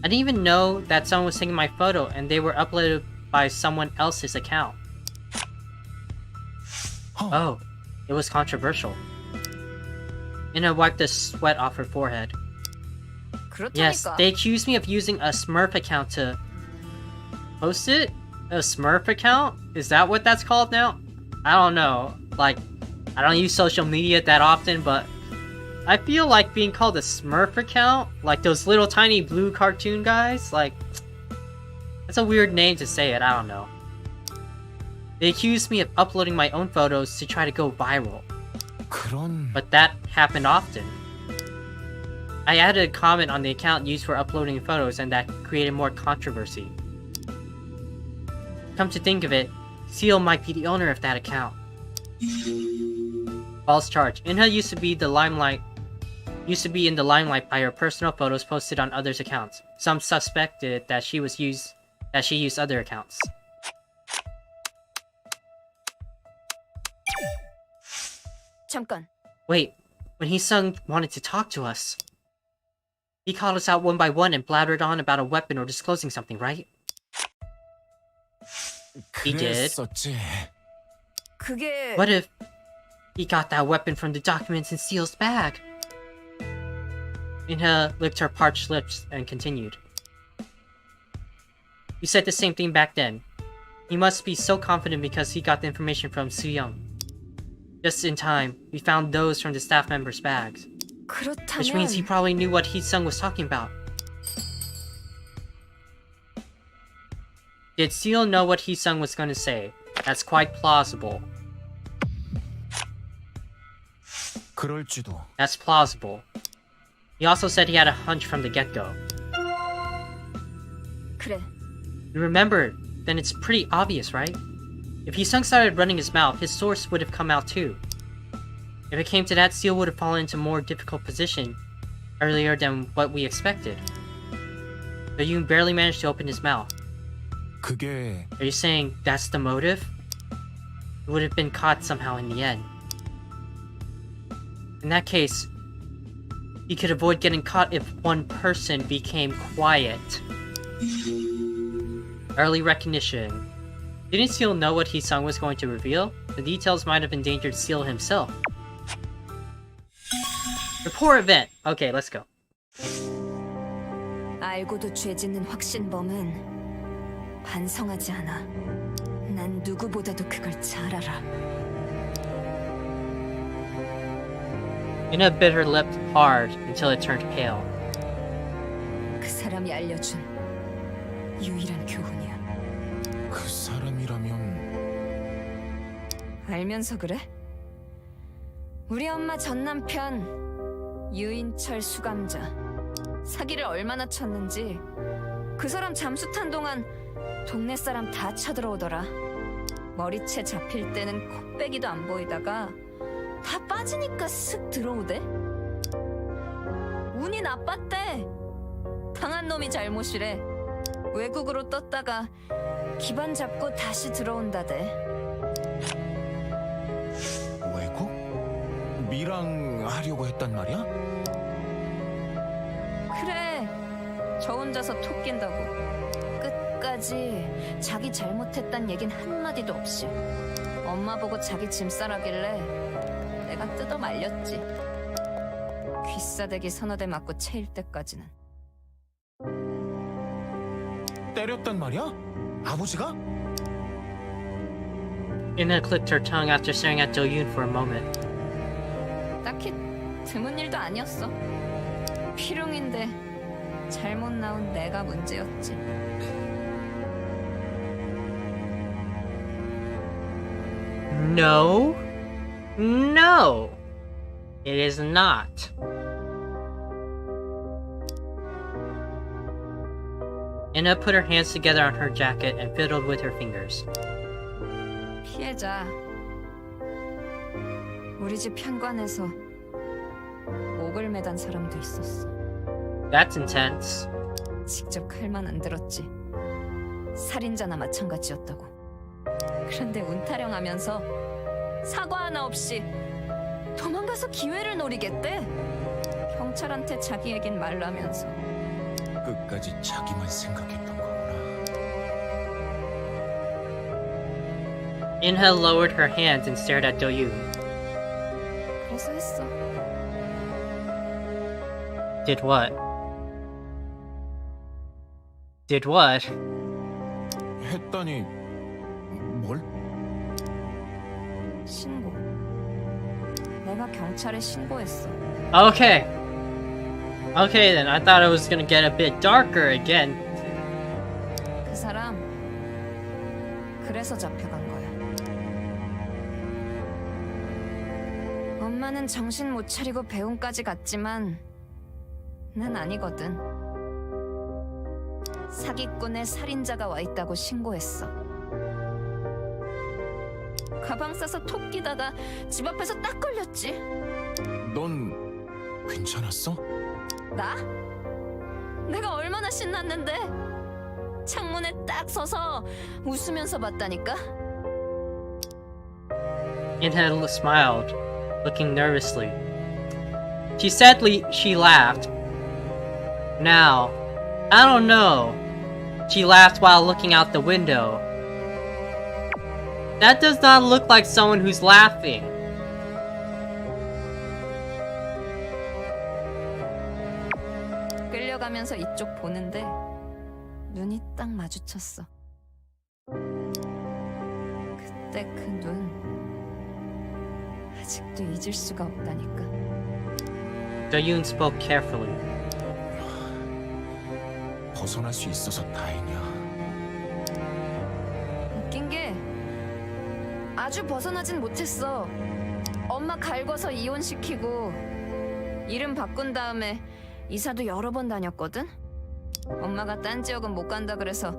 I didn't even know that someone was taking my photo and they were uploaded by someone else's account. Oh, it was controversial. Inha wiped the sweat off her forehead. 그렇다니까. Yes, they accused me of using a Smurf account to post it? A Smurf account? Is that what that's called now? I don't know. Like, I don't use social media that often, but I feel like being called a Smurf account, like those little tiny blue cartoon guys, like, that's a weird name to say it, I don't know. They accused me of uploading my own photos to try to go viral, 그런 but that happened often. I added a comment on the account used for uploading photos and that created more controversy. Come to think of it, Seal might be the owner of that account. False charge. Inha used to be the limelight used to be in the limelight by her personal photos posted on others' accounts. Some suspected that she used other accounts. 잠깐. Wait, when Hee-sung wanted to talk to us, he called us out one by one and blabbered on about a weapon or disclosing something, right? He did. 그랬었지. 그게 What if he got that weapon from the documents in Seal's bag? Inha licked her parched lips and continued. You said the same thing back then. He must be so confident because he got the information from Soo-young. Just in time, we found those from the staff members' bags. Which means he 그렇다면 probably knew what Hee-sung was talking about. Did Seal know what Hee-sung was going to say? That's quite plausible. 그럴지도. That's plausible. He also said he had a hunch from the get-go. 그래. You remember, then it's pretty obvious, right? If Hee-sung started running his mouth, his source would have come out too. If it came to that, Seal would have fallen into a more difficult position earlier than what we expected. But you barely managed to open his mouth. 그게 Are you saying that's the motive? He would have been caught somehow in the end. In that case, he could avoid getting caught if one person became quiet. Early recognition. Didn't Seal know what Hee-sung was going to reveal? The details might have endangered Seal himself. Report event! Okay, let's go. 알고도 죄 짓는 확신범은 반성하지 않아. 난 누구보다도 그걸 잘 알아. Inha bit her lip hard until it turned pale. 그 사람이 알려준 유일한 교훈이야. 그 사람이라면 알면서 그래? 우리 엄마 전 남편 유인철 수감자 사기를 얼마나 쳤는지 그 사람 잠수 탄 동안 동네 사람 다 쳐들어오더라. 머리채 잡힐 때는 코빼기도 안 보이다가 다 빠지니까 쓱 들어오대. 운이 나빴대. 당한 놈이 잘못이래. 외국으로 떴다가 기반 잡고 다시 들어온다대. 외국? 미랑 하려고 했단 말이야? 그래. 저 혼자서 톡 낀다고. 끝까지 자기 잘못했단 얘긴 한마디도 없이. 엄마 보고 자기 짐싸라길래 내가 뜯어 말렸지. 귀싸대기 서너 대 맞고 채일 때까지는. 때렸단 말이야? 아버지가? Inha clicked her tongue after staring at Do-yoon for a moment. 딱히 드문 일도 아니었어. 피룡인데 잘못 나온 내가 문제였지. No. No. It is not. Inha put her hands together on her jacket and fiddled with her fingers. 피해자. 우리 집 현관에서 목을 매단 사람도 있었어. That's intense. 직접 칼만 안 들었지. 살인자나 마찬가지였다고. 그런데 운타령하면서 사과 하나 없이 도망가서 기회를 노리겠대. 경찰한테 자기 얘긴 말라면서. 끝까지 자기만 생각했던 거구나. Inha lowered her hands and stared at Do-yoon. 그래서 했어. Did what? Did what? 했다니 뭘? 신고. 내가 경찰에 신고했어. Okay. Okay then, I thought it was gonna get a bit darker again. 그 사람 그래서 잡혀간 거야. 엄마는 정신 못 차리고 배움까지 갔지만 난 아니거든. 사기꾼의 살인자가 와 있다고 신고했어. 가방 싸서 톡 끼다가 집 앞에서 딱 걸렸지. 넌 괜찮았어? 나? 내가 얼마나 신났는데? 창문에 딱 서서 웃으면서 봤다니까? Inha smiled, looking nervously. She laughed. Now, I don't know. She laughed while looking out the window. That does not look like someone who's laughing. 끌려가면서 이쪽 보는데 눈이 딱 마주쳤어. 그때 그 눈 아직도 잊을 수가 없다니까. Do-yoon spoke carefully. 벗어날 수 있어서 다행이야. 웃긴 게 아주 벗어나진 못했어. 엄마 갈궈서 이혼시키고 이름 바꾼 다음에 이사도 여러 번 다녔거든? 엄마가 딴 지역은 못 간다 그래서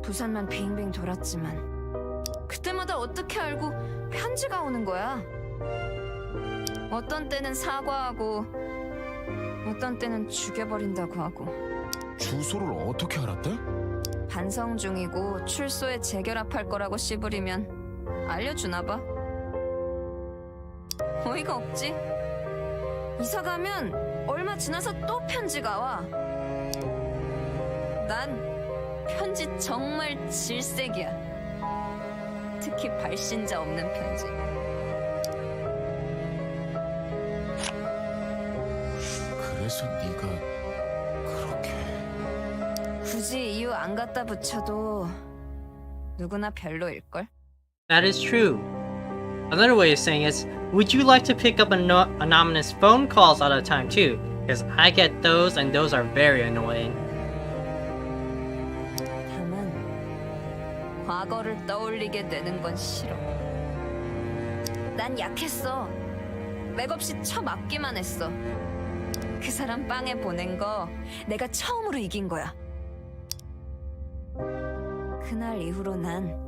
부산만 빙빙 돌았지만 그때마다 어떻게 알고 편지가 오는 거야. 어떤 때는 사과하고 어떤 때는 죽여버린다고 하고. 주소를 어떻게 알았대? 반성 중이고 출소에 재결합할 거라고 씨부리면 알려주나 봐. 어이가 없지. 이사 가면 얼마 지나서 또 편지가 와. 난 편지 정말 질색이야. 특히 발신자 없는 편지. 그래서 네가 그렇게... 굳이 이유 안 갖다 붙여도 누구나 별로일걸? That is true. Another way of saying is, would you like to pick up anonymous phone calls all the time too? Because I get those and those are very annoying. 다만 과거를 떠올리게 되는 건 싫어. 난 약했어. 맥없이 쳐맞기만 했어. 그 사람 빵에 보낸 거 내가 처음으로 이긴 거야. 그날 이후로 난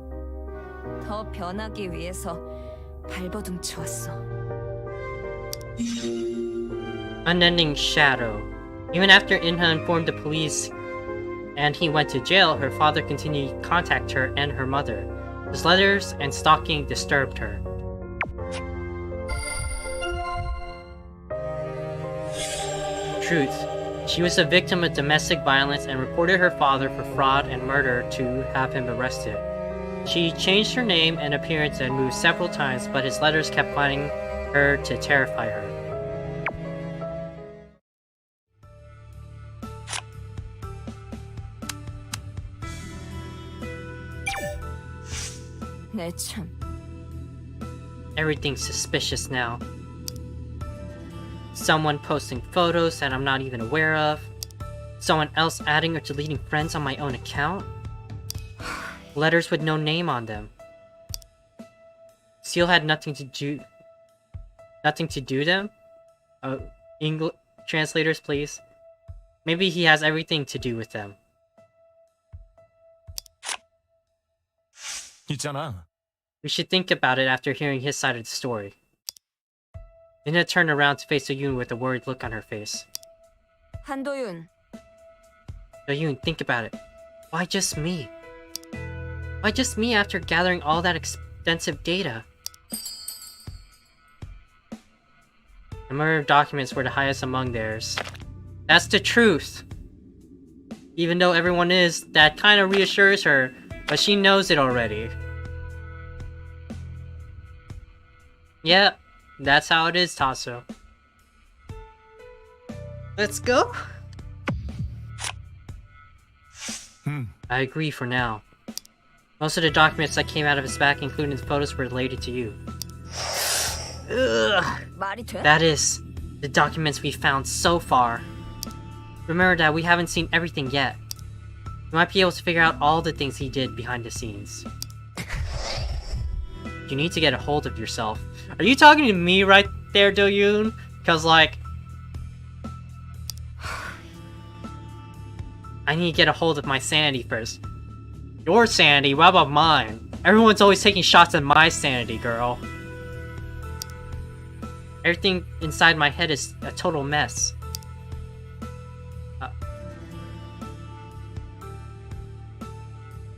더 변하기 위해서 발버둥쳐왔어. Unending shadow. Even after Inha informed the police and he went to jail, her father continued to contact her and her mother. His letters and stalking disturbed her. Truth. She was a victim of domestic violence and reported her father for fraud and murder to have him arrested. She changed her name and appearance and moved several times, but his letters kept finding her to terrify her. 내 참. Everything's suspicious now. Someone posting photos that I'm not even aware of. Someone else adding or deleting friends on my own account. Letters with no name on them. Seal had nothing to do them? English translators, please. Maybe he has everything to do with them. 있잖아. We should think about it after hearing his side of the story. Inha turned around to face Do-yoon with a worried look on her face. 한도윤. Do-yoon, think about it. Why just me? Why just me after gathering all that extensive data? The murder documents were the highest among theirs. That's the truth! Even though everyone is, that kind of reassures her, but she knows it already. Yeah, that's how it is, Tasso. Let's go? I agree for now. Most of the documents that came out of his back, including the photos, were related to you. Ugh. 말이 돼? That is, the documents we found so far. Remember that we haven't seen everything yet. We might be able to figure out all the things he did behind the scenes. You need to get a hold of yourself. Are you talking to me right there, Do-yoon? Cause like... I need to get a hold of my sanity first. Your sanity? What about mine? Everyone's always taking shots at my sanity, girl. Everything inside my head is a total mess.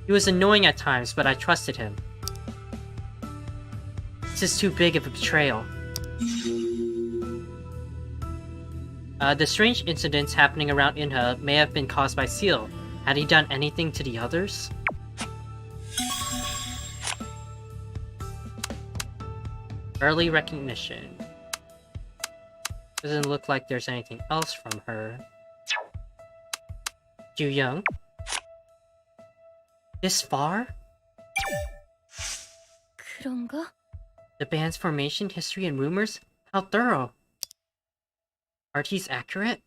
He was annoying at times, but I trusted him. This is too big of a betrayal. The strange incidents happening around Inha may have been caused by Seal. Had he done anything to the others? Early recognition. Doesn't look like there's anything else from her. Ju Young? This far? 그런가? The band's formation, history, and rumors? How thorough! Are these accurate?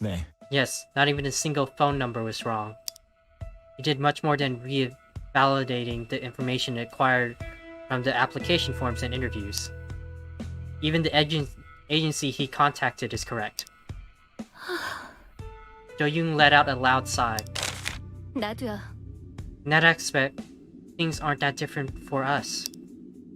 네, Yes, not even a single phone number was wrong. He did much more than revalidating the information acquired from the application forms and interviews. Even the agency he contacted is correct. Do-young let out a loud sigh. 나도야. In that aspect, things aren't that different for us.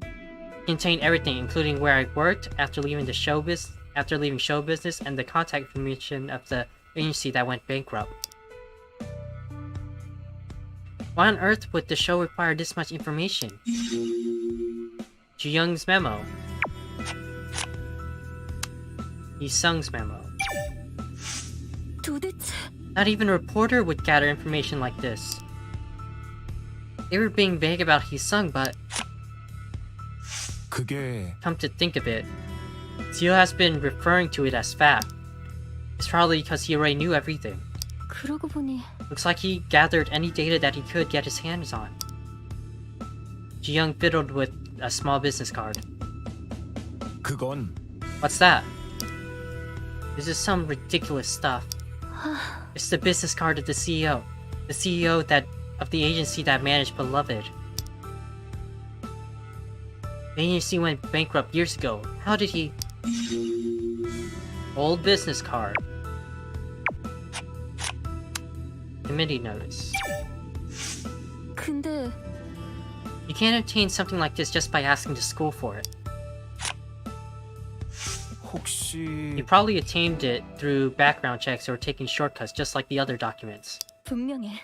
It contained everything, including where I worked after leaving show business, and the contact information of the agency that went bankrupt. Why on earth would the show require this much information? Ju Young's memo. Yi-sung's memo. 도대체 Not even a reporter would gather information like this. They were being vague about Yi-sung, but 그게 come to think of it, Seal has been referring to it as fact. It's probably because he already knew everything. 그러고 보니 Looks like he gathered any data that he could get his hands on. Ju Young fiddled with a small business card. 그건 What's that? This is some ridiculous stuff. It's the business card of the CEO. The CEO of the agency that managed Beloved. The agency went bankrupt years ago. How did he... Old business card. Committee notice. 근데 You can't obtain something like this just by asking the school for it. 혹시 You probably obtained it through background checks or taking shortcuts just like the other documents. 분명해.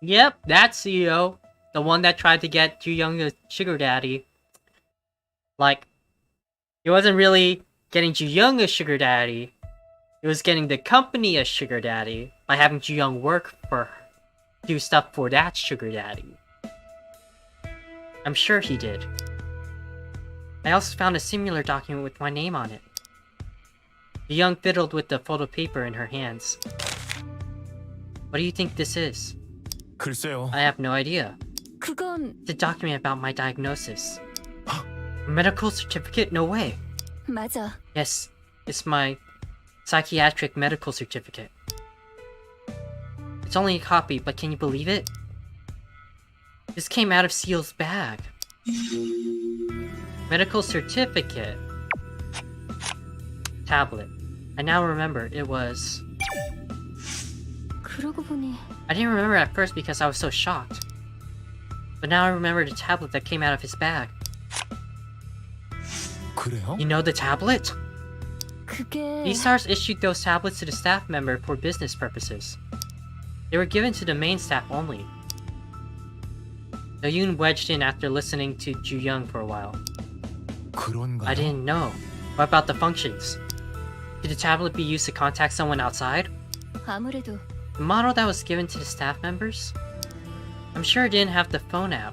Yep, that CEO. The one that tried to get Ju Young a sugar daddy. Like, he wasn't really getting Ju Young a sugar daddy. He was getting the company a sugar daddy by having Ju Young do stuff for that sugar daddy. I'm sure he did. I also found a similar document with my name on it. Ju Young fiddled with the photo paper in her hands. What do you think this is? 글쎄요. I have no idea. 그건 It's a document about my diagnosis. A medical certificate? No way. 맞아. Yes, it's my psychiatric medical certificate. It's only a copy, but can you believe it? This came out of Seal's bag. Medical certificate. Tablet. I now remember it was... 그러고 보니 I didn't remember at first because I was so shocked. But now I remember the tablet that came out of his bag. 그래요? You know the tablet? 그게 V-Stars issued those tablets to the staff member for business purposes. They were given to the main staff only. Do-yoon wedged in after listening to Ju Young for a while. 그런가요? I didn't know. What about the functions? Could the tablet be used to contact someone outside? 아무래도 The model that was given to the staff members? I'm sure it didn't have the phone app.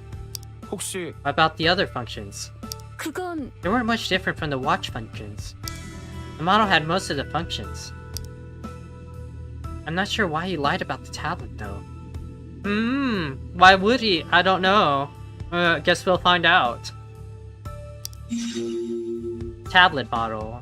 혹시 What about the other functions? 그건 They weren't much different from the watch functions. The model had most of the functions. I'm not sure why he lied about the tablet, though. Why would he? I don't know. Guess we'll find out. Tablet model.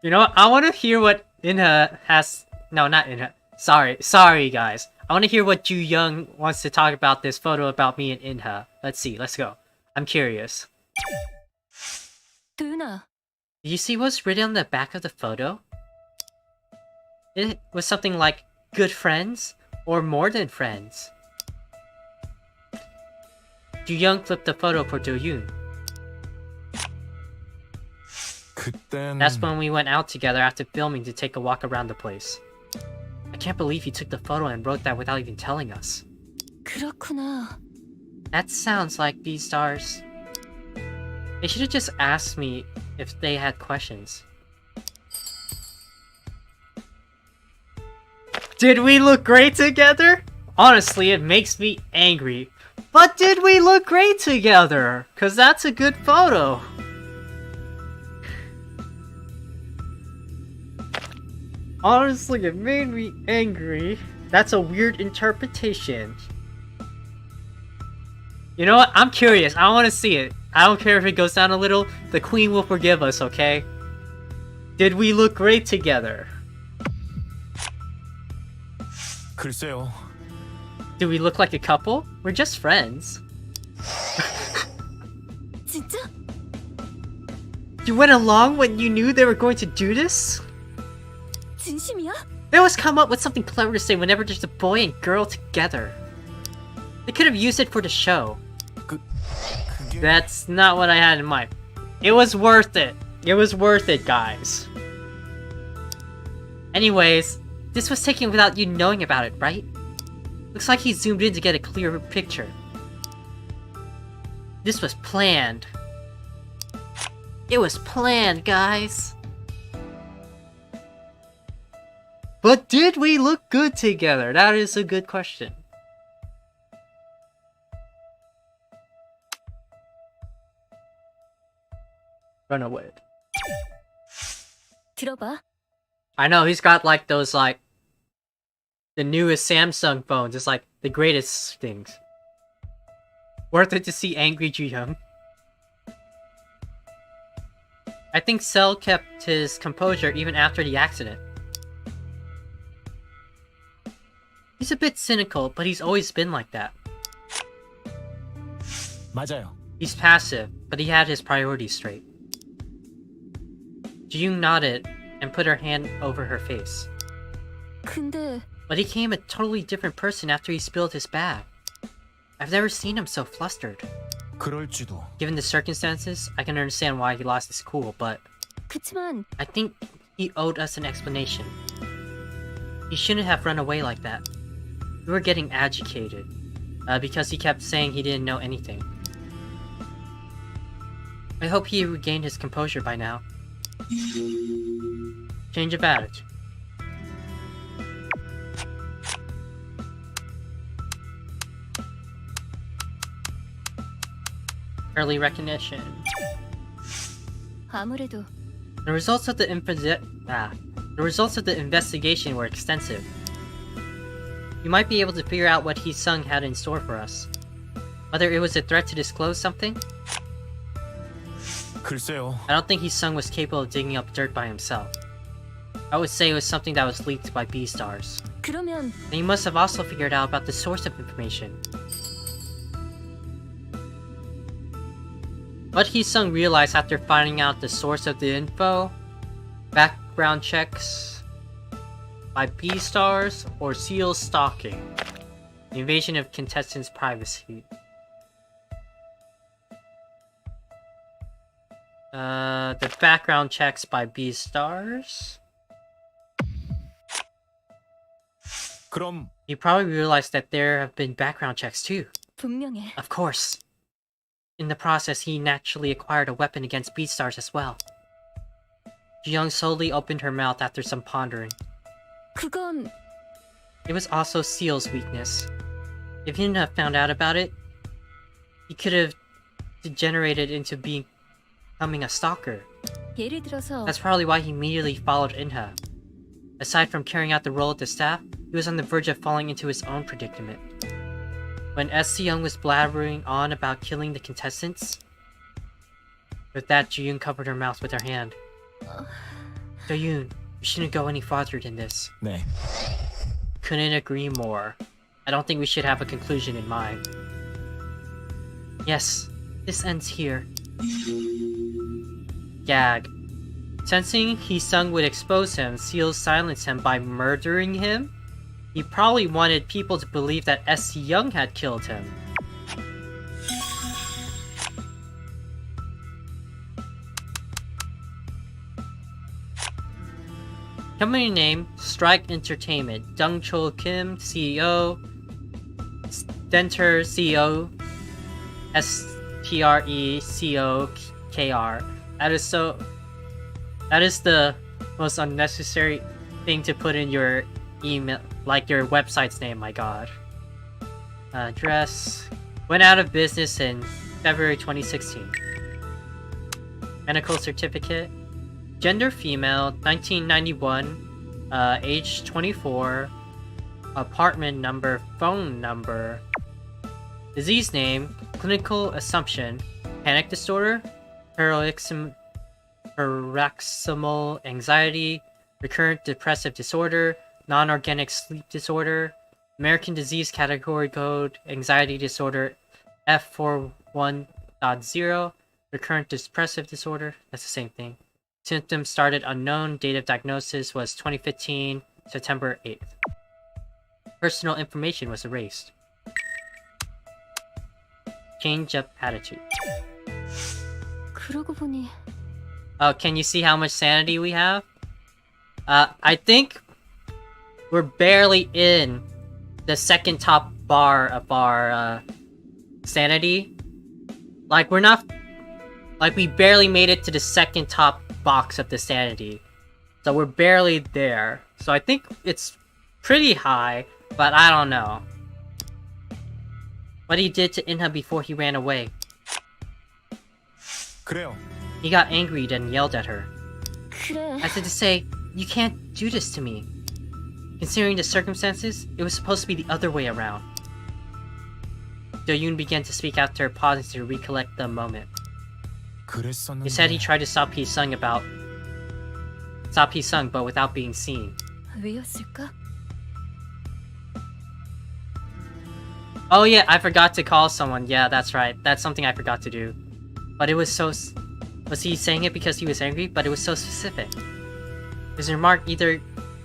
You know what? I want to hear what Inha has... No, not Inha. Sorry guys. I want to hear what Ju Young wants to talk about this photo about me and Inha. Let's see, let's go. I'm curious. 도윤아 Did you see what's written on the back of the photo? It was something like, good friends, or more than friends. Ju-young flipped the photo for Do-yoon. 그땐 That's when we went out together after filming to take a walk around the place. I can't believe you took the photo and wrote that without even telling us. 그렇구나. That sounds like B-stars. They should have just asked me if they had questions. Did we look great together? Honestly, it makes me angry. But did we look great together? Cause that's a good photo. Honestly, it made me angry. That's a weird interpretation. You know what? I'm curious. I want to see it. I don't care if it goes down a little. The queen will forgive us, okay? Did we look great together? 글쎄요. Do we look like a couple? We're just friends. 진짜? You went along when you knew they were going to do this? 진심이야? They always come up with something clever to say whenever there's a boy and girl together. They could have used it for the show. 그게 That's not what I had in mind. It was worth it. It was worth it, guys. Anyways, this was taken without you knowing about it, right? Looks like he zoomed in to get a clearer picture. This was planned. It was planned, guys. But did we look good together? That is a good question. Run away. 들어봐. I know, he's got like those like the newest Samsung phones. It's like the greatest things. Worth it to see angry Ji-young. I think Cell kept his composure even after the accident. He's a bit cynical, but he's always been like that. 맞아요. He's passive, but he had his priorities straight. Ji-young nodded and put her hand over her face. 근데 But he became a totally different person after he spilled his bag. I've never seen him so flustered. 그럴지도. Given the circumstances, I can understand why he lost his cool, but 그치만 I think he owed us an explanation. He shouldn't have run away like that. We were getting agitated, because he kept saying he didn't know anything. I hope he regained his composure by now. Change of attitude. Early recognition. 아무래도 The results of the investigation were extensive. You might be able to figure out what Hee-sung had in store for us. Whether it was a threat to disclose something? 글쎄요. I don't think Hee-sung was capable of digging up dirt by himself. I would say it was something that was leaked by B-stars. 그러면 And he must have also figured out about the source of information. What Hee-sung realized after finding out the source of the info, background checks by B-stars, or Seal stalking, the invasion of contestants' privacy. The background checks by B-stars? 그럼 You probably realized that there have been background checks too. 분명해. Of course. In the process, he naturally acquired a weapon against B-stars as well. Ji-young slowly opened her mouth after some pondering. 그건 It was also Seal's weakness. If he didn't have found out about it, he could have degenerated into becoming a stalker. 예를 들어서 That's probably why he immediately followed Inha. Aside from carrying out the role of the staff, he was on the verge of falling into his own predicament. When S-Young was blabbering on about killing the contestants, with that, Ji-yoon covered her mouth with her hand. Do-yoon, we shouldn't go any farther than this. 네. Couldn't agree more. I don't think we should have a conclusion in mind. Yes, this ends here. Gag. Sensing Hee-sung would expose him, Seal silenced him by murdering him? He probably wanted people to believe that S.C. Young had killed him. Company name, Strike Entertainment. Dung Chol Kim, CEO. Stenter, CEO. STRECOKR. That is the most unnecessary thing to put in your email, like your website's name, my god. Address. Went out of business in February 2016. Medical certificate. Gender female, 1991. Age 24. Apartment number, phone number. Disease name, clinical assumption, panic disorder, paroxysmal anxiety, recurrent depressive disorder, non-organic sleep disorder, American disease category code, anxiety disorder, F41.0, recurrent depressive disorder, that's the same thing. Symptoms started unknown, date of diagnosis was 2015, September 8th. Personal information was erased. Change of attitude. 그러고 보니 Oh, can you see how much sanity we have? I think we're barely in the second top bar of our sanity. Like we're not, like we barely made it to the second top box of the sanity. So we're barely there. So I think it's pretty high, but I don't know. What he did to Inha before he ran away. 그래요. He got angry then yelled at her. 그래. As if to say, you can't do this to me. Considering the circumstances, it was supposed to be the other way around. Do-yoon began to speak after pausing to recollect the moment. 그랬었는데. He said he tried to stop Hee-sung but without being seen. 왜였을까? Oh yeah, I forgot to call someone. Yeah, that's right. That's something I forgot to do. But it was so... Was he saying it because he was angry? But it was so specific. His remark either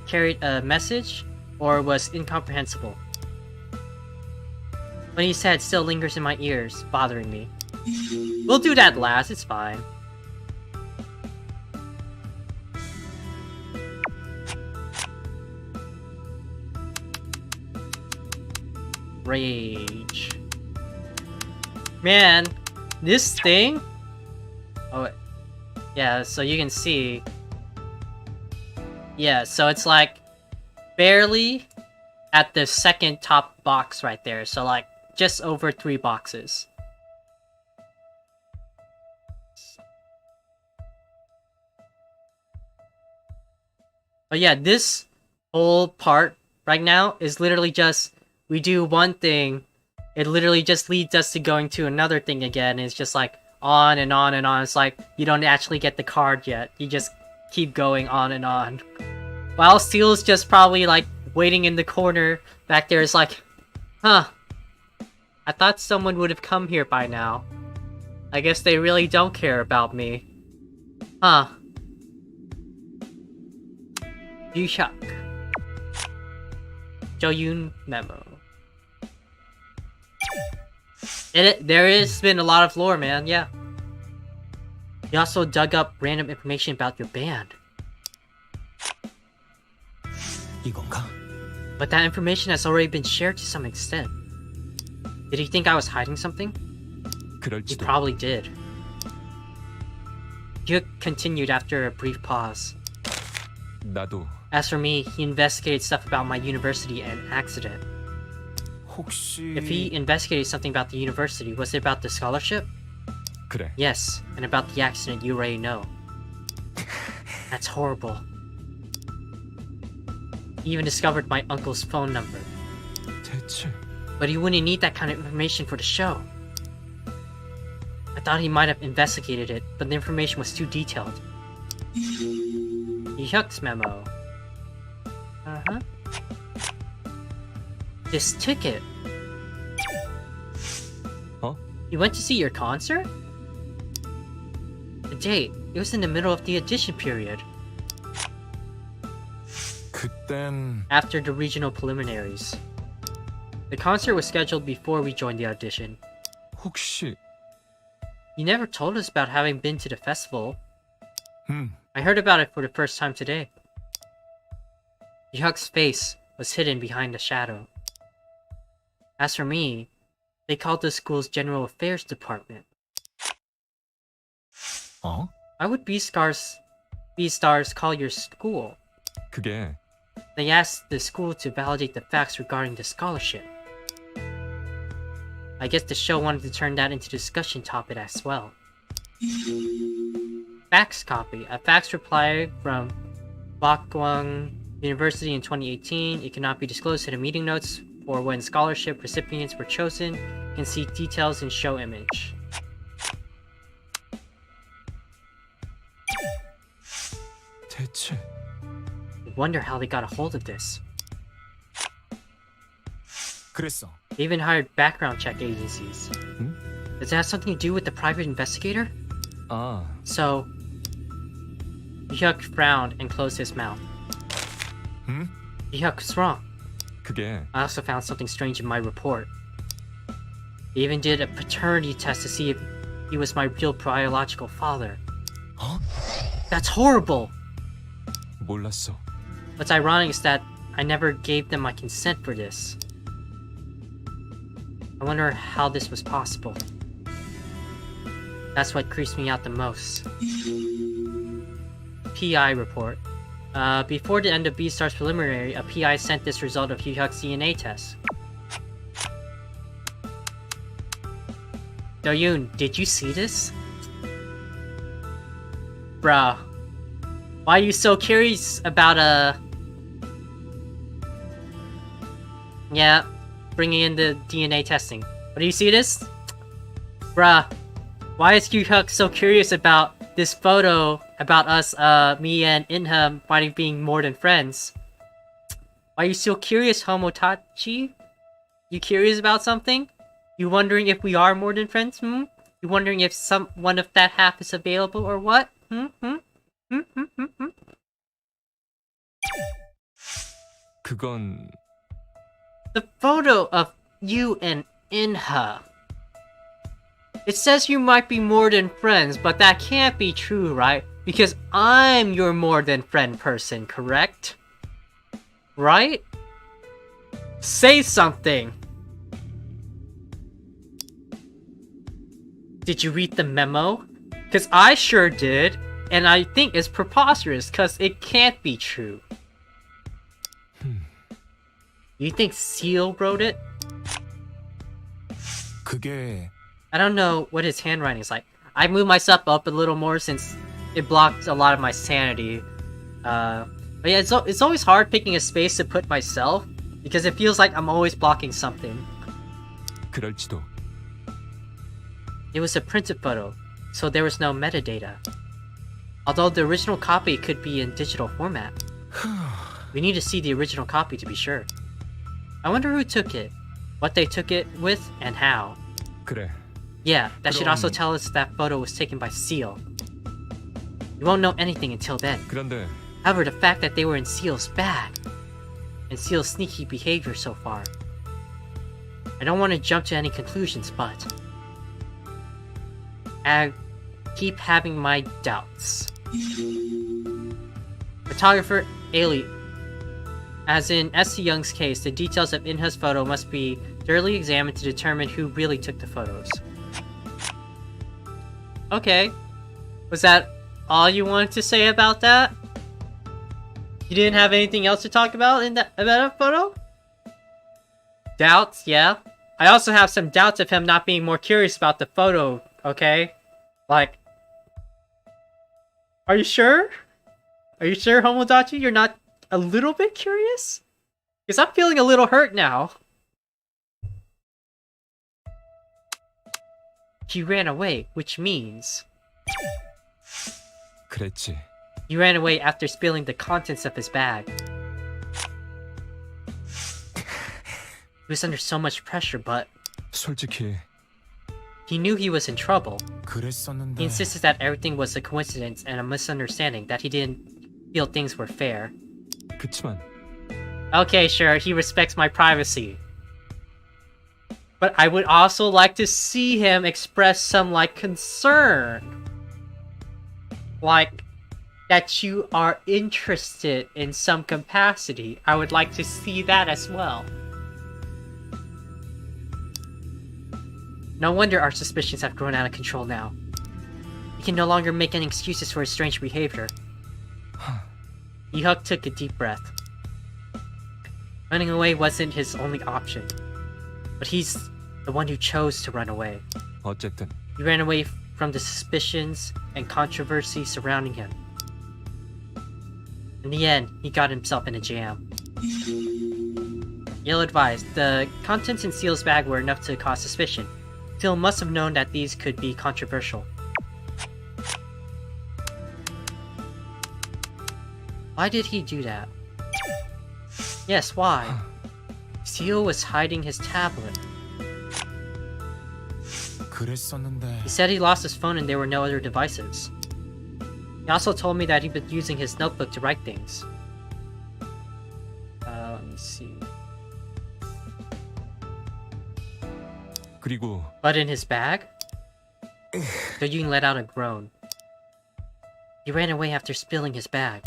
carried a message or was incomprehensible. What he said still lingers in my ears, bothering me. We'll do that last, it's fine. Rage. Man, this thing? Oh, yeah, so you can see. Yeah, so it's like barely at the second top box right there. So like just over 3 boxes. But yeah, this whole part right now is literally just, we do one thing, it literally just leads us to going to another thing again. It's just like on and on and on. It's like you don't actually get the card yet. You just keep going on and on. While Seal's just probably like waiting in the corner back there is like, huh, I thought someone would have come here by now. I guess they really don't care about me. Huh. Yushak. Jo-yoon memo. There has been a lot of lore, man, yeah. You also dug up random information about your band. 이건가? But that information has already been shared to some extent. Did he think I was hiding something? He 그럴지도. probably did. Hyuk continued after a brief pause. 나도 As for me, he investigated stuff about my university and accident. 혹시 If he investigated something about the university, was it about the scholarship? 그래. Yes, and about the accident you already know. That's horrible. He even discovered my uncle's phone number. 대체 But he wouldn't need that kind of information for the show. I thought he might have investigated it, but the information was too detailed. Hyuk's memo. Uh-huh. This ticket. Huh? You went to see your concert? The date. It was in the middle of the audition period, 그땐 after the regional preliminaries. The concert was scheduled before we joined the audition. 혹시 You never told us about having been to the festival. 음, I heard about it for the first time today. Yuck's face was hidden behind a shadow. As for me, they called the school's general affairs department. 어? Why would B-stars call your school? 그게 They asked the school to validate the facts regarding the scholarship. I guess the show wanted to turn that into discussion topic as well. Fax copy. A fax reply from Bakwang University in 2018. It cannot be disclosed to the meeting notes for when scholarship recipients were chosen. You can see details in show image. 대체 I wonder how they got a hold of this. 그랬어. They even hired background check agencies. Hmm? Does it have something to do with the private investigator? 아, So, Hyuk frowned and closed his mouth. 응? Hyuk, what's wrong? 그게 I also found something strange in my report. They even did a paternity test to see if he was my real biological father. 어? That's horrible! 몰랐어. What's ironic is that I never gave them my consent for this. I wonder how this was possible. That's what creeps me out the most. PI report. Before the end of B-Star's preliminary, a PI sent this result of Hyuk's DNA test. Do-yoon, did you see this? Bruh. Why are you so curious about Yeah, bringing in the DNA testing. But do you see this? Bruh. Why is Hyuk so curious about this photo about us, me and Inha being more than friends? Why are you so curious, Homotachi? You curious about something? You wondering if we are more than friends, hmm? You wondering if one of that half is available or what? 그건 The photo of you and Inha. It says you might be more than friends, but that can't be true, right? Because I'm your more than friend person, correct? Right? Say something! Did you read the memo? Because I sure did, and I think it's preposterous because it can't be true. You think Seal wrote it? 그게 I don't know what his handwriting is like. I moved myself up a little more since it blocked a lot of my sanity. But yeah, it's always hard picking a space to put myself because it feels like I'm always blocking something. 그럴지도. It was a printed photo, so there was no metadata. Although the original copy could be in digital format. We need to see the original copy to be sure. I wonder who took it, what they took it with, and how. 그래. Yeah, that should also 그럼- tell us that photo was taken by Seal. We won't know anything until then. 그런데 However, the fact that they were in Seal's bag, and Seal's sneaky behavior so far. I don't want to jump to any conclusions, but I keep having my doubts. Photographer Ailey. As in S.C. Young's case, the details of Inha's photo must be thoroughly examined to determine who really took the photos. Okay. Was that all you wanted to say about that? You didn't have anything else to talk about about that photo? Doubts, yeah. I also have some doubts of him not being more curious about the photo, okay? Like, are you sure? Are you sure, Homodachi? You're not a little bit curious? Because I'm feeling a little hurt now. He ran away, which means 그랬지. he ran away after spilling the contents of his bag. He was under so much pressure, but 솔직히 He knew he was in trouble. He 그랬었는데 insisted that everything was a coincidence and a misunderstanding, that he didn't feel things were fair. 그치만 Okay, sure, he respects my privacy. But I would also like to see him express some, like, concern. Like, that you are interested in some capacity. I would like to see that as well. No wonder our suspicions have grown out of control now. He can no longer make any excuses for his strange behavior. Yuk took a deep breath. Running away wasn't his only option. But he's the one who chose to run away. 어쨌든 He ran away from the suspicions and controversy surrounding him. In the end, he got himself in a jam. Yale advised, the contents in Seal's bag were enough to cause suspicion. Seal must have known that these could be controversial. Why did he do that? Yes, why? Seal was hiding his tablet. 그랬었는데 He said he lost his phone and there were no other devices. He also told me that he'd been using his notebook to write things. Let me see. 그리고 But in his bag? Yun let out a groan. He ran away after spilling his bag.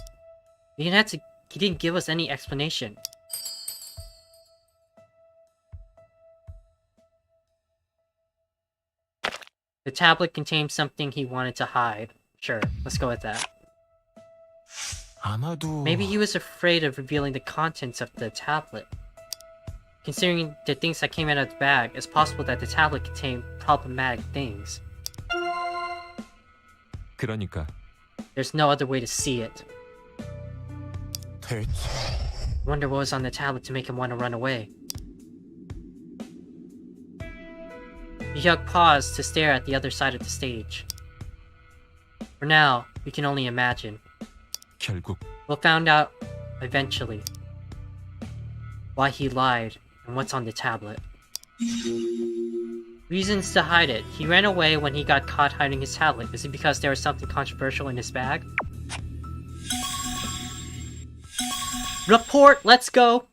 He didn't give us any explanation. The tablet contained something he wanted to hide. Sure, let's go with that. 아마도 Maybe he was afraid of revealing the contents of the tablet. Considering the things that came out of the bag, it's possible that the tablet contained problematic things. 그러니까 There's no other way to see it. 대체 Wonder what was on the tablet to make him want to run away. Hyuk paused to stare at the other side of the stage. For now, we can only imagine. 결국 We'll find out eventually why he lied and what's on the tablet. Reasons to hide it. He ran away when he got caught hiding his tablet. Is it because there was something controversial in his bag? Report! Let's go!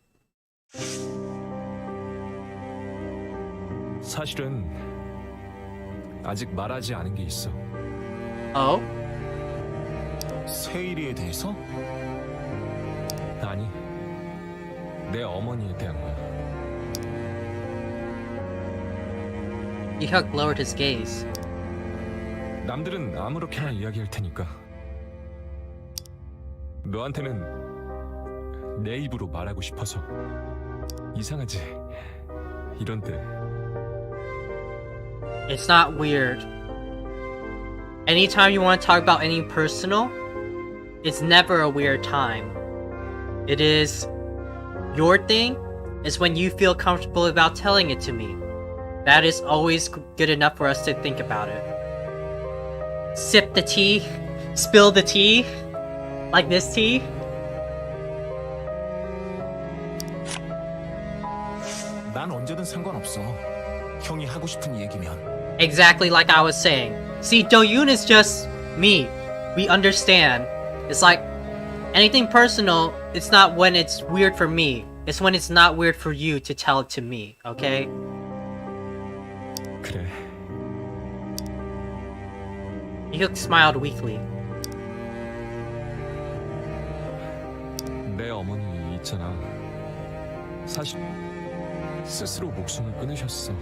사실은 아직 말하지 않은 게 있어. Oh? 세일이에 대해서? 아니, 내 어머니에 대한 거야. Hyuk lowered his gaze. 남들은 아무렇게나 이야기할 테니까 너한테는 내 입으로 말하고 싶어서. 이상하지? 이런데 It's not weird. Anytime you want to talk about anything personal, it's never a weird time. It is your thing is when you feel comfortable about telling it to me. That is always good enough for us to think about it. Sip the tea, spill the tea, like this tea. 난 언제든 상관없어. 형이 하고 싶은 얘기면. Exactly like I was saying. See, Do-yoon is just me. We understand. It's like anything personal, it's not when it's weird for me. It's when it's not weird for you to tell it to me, okay? 그래. Hyuk smiled weakly. 내 어머니 있잖아. 사실 스스로 목숨을 끊으셨어.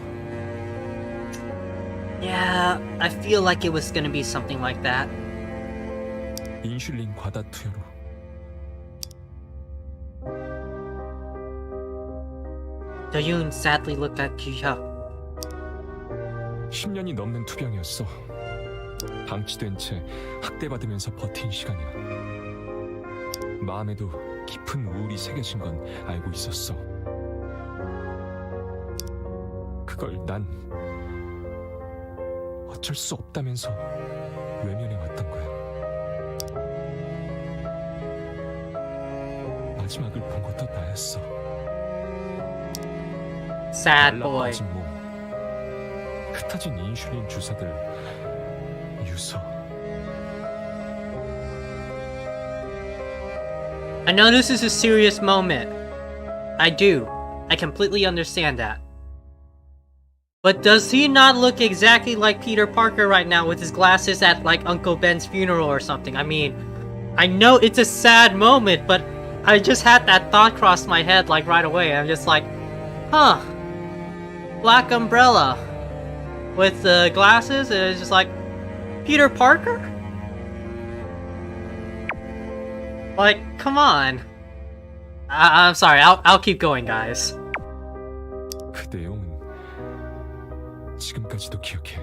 Yeah, I feel like it was gonna be something like that. 인슐린 과다 투여로. Do-yoon sadly looked at Hyuk. 10년이 넘는 투병이었어. 방치된 채 학대받으면서 버틴 시간이야. 마음에도 깊은 우울이 새겨진 건 알고 있었어. 그걸 난 어쩔 수 없다면서 외면해 왔던 거야. 마지막을 본 것도 나였어. Sad boy. 말라빠진 몸, 흩어진 인슐린 주사들 유서. I know this is a serious moment. I do. I completely understand that. But does he not look exactly like Peter Parker right now with his glasses at like Uncle Ben's funeral or something? I mean, I know it's a sad moment, but I just had that thought cross my head like right away. I'm just like, huh. Black umbrella with the glasses, and it's just like, Peter Parker? Like, come on. I'm sorry, I'll keep going, guys. 그 내용은 지금까지도 기억해.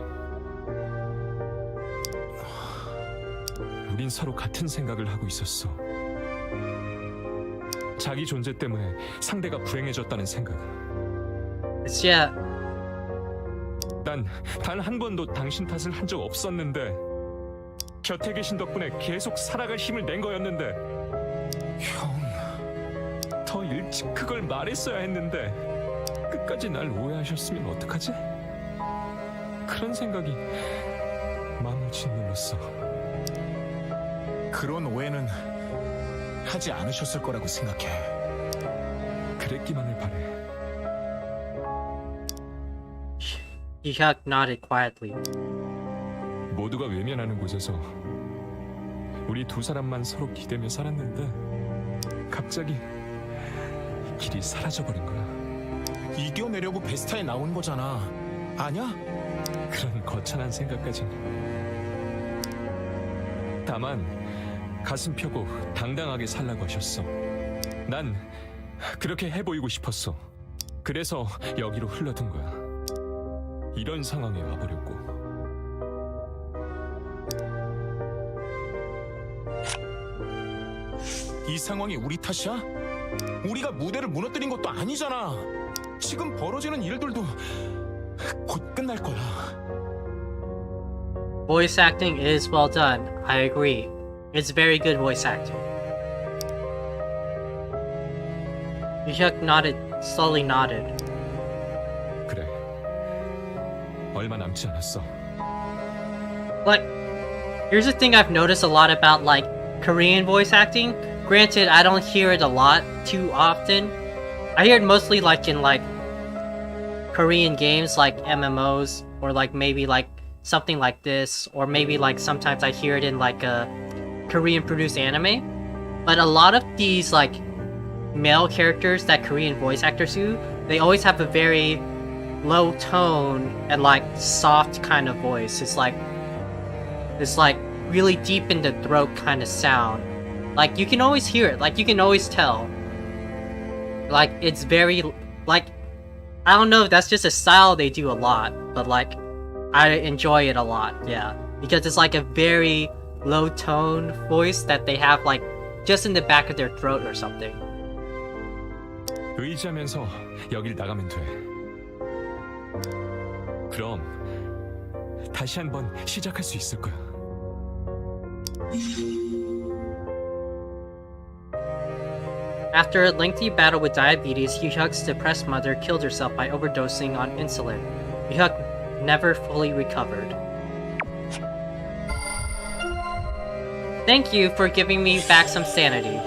우린 서로 같은 생각을 하고 있었어. 자기 존재 때문에 상대가 불행해졌다는 생각. It's yeah. 난 단 한 번도 당신 탓을 한 적 없었는데 곁에 계신 덕분에 계속 살아갈 힘을 낸 거였는데 형, 더 일찍 그걸 말했어야 했는데 끝까지 날 오해하셨으면 어떡하지? 그런 생각이 마음을 짓눌렀어. 그런 오해는 하지 않으셨을 거라고 생각해. 그랬기만을 바래. He nodded quietly. 모두가 외면하는 곳에서 우리 두 사람만 서로 기대며 살았는데 갑자기 길이 사라져버린 거야. 이겨내려고 베스타에 나온 거잖아. 아냐? 그런 거창한 생각까진. 다만 가슴 펴고 당당하게 살라고 하셨어. 난 그렇게 해보이고 싶었어. 그래서 여기로 흘러든 거야. 이런 상황에 와버렸고. 이 상황이 우리 탓이야? 우리가 무대를 무너뜨린 것도 아니잖아. 지금 벌어지는 일들도 곧 끝날 거야. Voice acting is well done. I agree. It's very good voice acting. Yuhyuk nodded, slowly nodded. 그래. 얼마 남지 않았어. Like, here's the thing I've noticed a lot about, like, Korean voice acting. Granted, I don't hear it a lot too often. I hear it mostly, like, in, like, Korean games, like MMOs, or, like, maybe, like, something like this, or maybe, like, sometimes I hear it in, like, a Korean-produced anime. But a lot of these, like, male characters that Korean voice actors do, they always have a very low tone and, like, soft kind of voice. It's like really deep in the throat kind of sound. Like, you can always hear it, like, you can always tell. Like, it's very, like, I don't know if that's just a style they do a lot, but, like, I enjoy it a lot, yeah. Because it's like a very low tone voice that they have, like, just in the back of their throat or something. 의지하면서 여길 나가면 돼. 그럼 다시 한번 시작할 수 있을 거야. After a lengthy battle with diabetes, Yuhyuk's depressed mother killed herself by overdosing on insulin. Yuhyuk never fully recovered. Thank you for giving me back some sanity.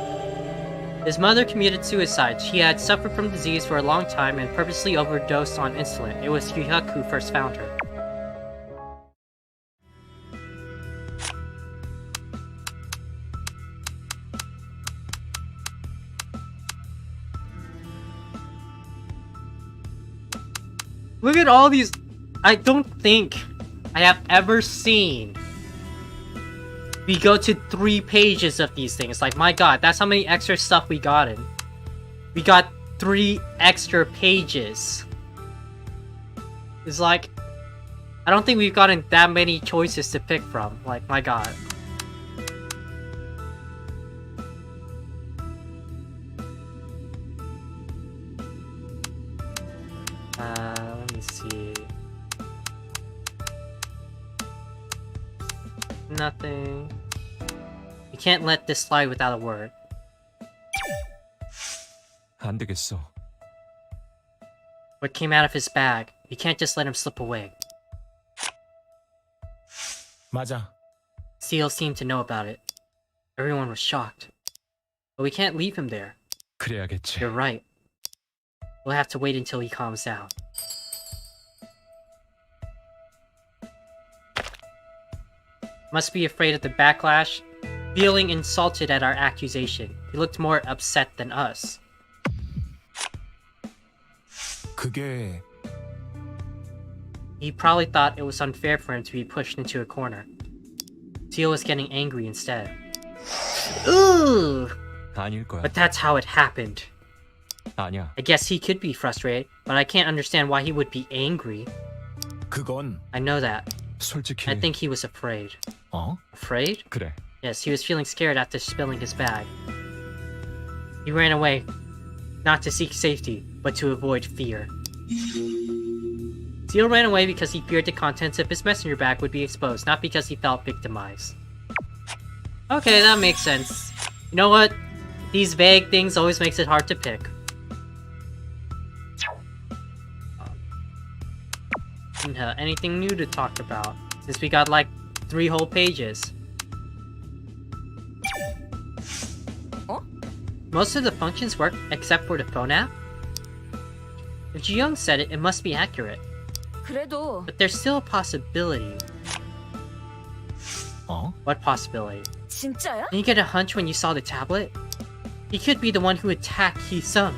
His mother committed suicide. She had suffered from disease for a long time and purposely overdosed on insulin. It was Yuhyuk who first found her. Look at all these. I don't think I have ever seen we go to 3 pages of these things. Like, my god, that's how many extra stuff we got in. We got 3 extra pages. It's like, I don't think we've gotten that many choices to pick from. Like, my god. Let me see. Nothing. You can't let this slide without a word. 안 되겠어. What came out of his bag? You can't just let him slip away. 맞아. Seal seemed to know about it. Everyone was shocked. But we can't leave him there. 그래야겠지. You're right. We'll have to wait until he calms down. Must be afraid of the backlash, feeling insulted at our accusation. He looked more upset than us. 그게 He probably thought it was unfair for him to be pushed into a corner. Seal was getting angry instead. Ooh! 아닐 거야. But that's how it happened. 아니야. I guess he could be frustrated, but I can't understand why he would be angry. 그건 I know that. 솔직히 I think he was afraid. 어? Afraid? 그래. Yes, he was feeling scared after spilling his bag. He ran away, not to seek safety, but to avoid fear. Seal ran away because he feared the contents of his messenger bag would be exposed, not because he felt victimized. Okay, that makes sense. You know what? These vague things always makes it hard to pick. Inha, anything new to talk about? Since we got like 3 whole pages. Oh? Most of the functions work except for the phone app? If Ji-young said it, it must be accurate. 그래도 But there's still a possibility. 어? What possibility? 진짜야? Didn't you get a hunch when you saw the tablet? He could be the one who attacked Hee-sung.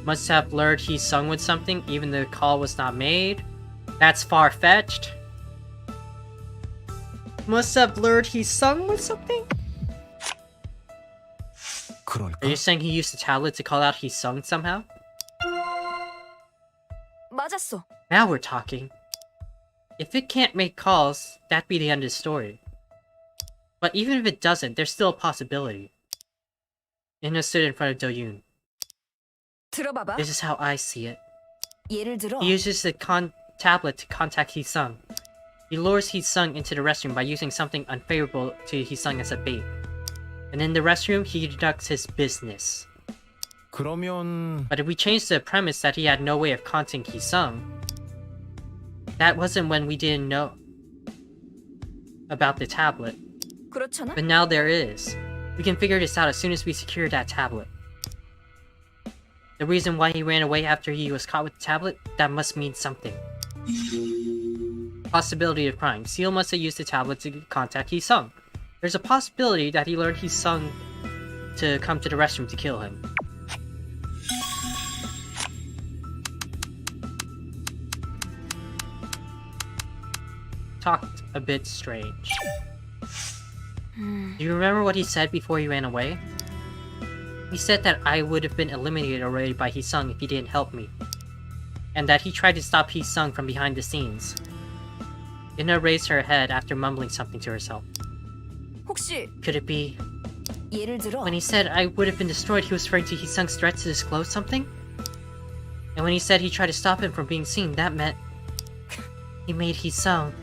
Must have lured Hee-sung with something, even though the call was not made. That's far-fetched. Must have lured Hee-sung with something? 그럴까? Are you saying he used the tablet to call out Hee-sung somehow? 맞았어. Now we're talking. If it can't make calls, that'd be the end of the story. But even if it doesn't, there's still a possibility. Inha stood in front of Do-yoon. 들어봐봐. This is how I see it. 예를 들어 He uses the tablet to contact Hee-sung. He lures Hee-sung into the restroom by using something unfavorable to Hee-sung as a bait. And in the restroom, he conducts his business. 그러면 But if we change the premise that he had no way of contacting Hee-sung, that wasn't when we didn't know about the tablet. 그렇잖아? But now there is. We can figure this out as soon as we secure that tablet. The reason why he ran away after he was caught with the tablet, that must mean something. Possibility of crime. Seal must have used the tablet to contact Hee-sung. There's a possibility that he learned Hee-sung to come to the restroom to kill him. Talked a bit strange. Do you remember what he said before he ran away? He said that I would have been eliminated already by Hee-sung if he didn't help me. And that he tried to stop Hee-sung from behind the scenes. Inha raised her head after mumbling something to herself. 혹시 Could it be... 예를 들어 When he said I would have been destroyed, he was referring to Hee-sung's threat to disclose something? And when he said he tried to stop him from being seen, that meant... he made Hee-sung.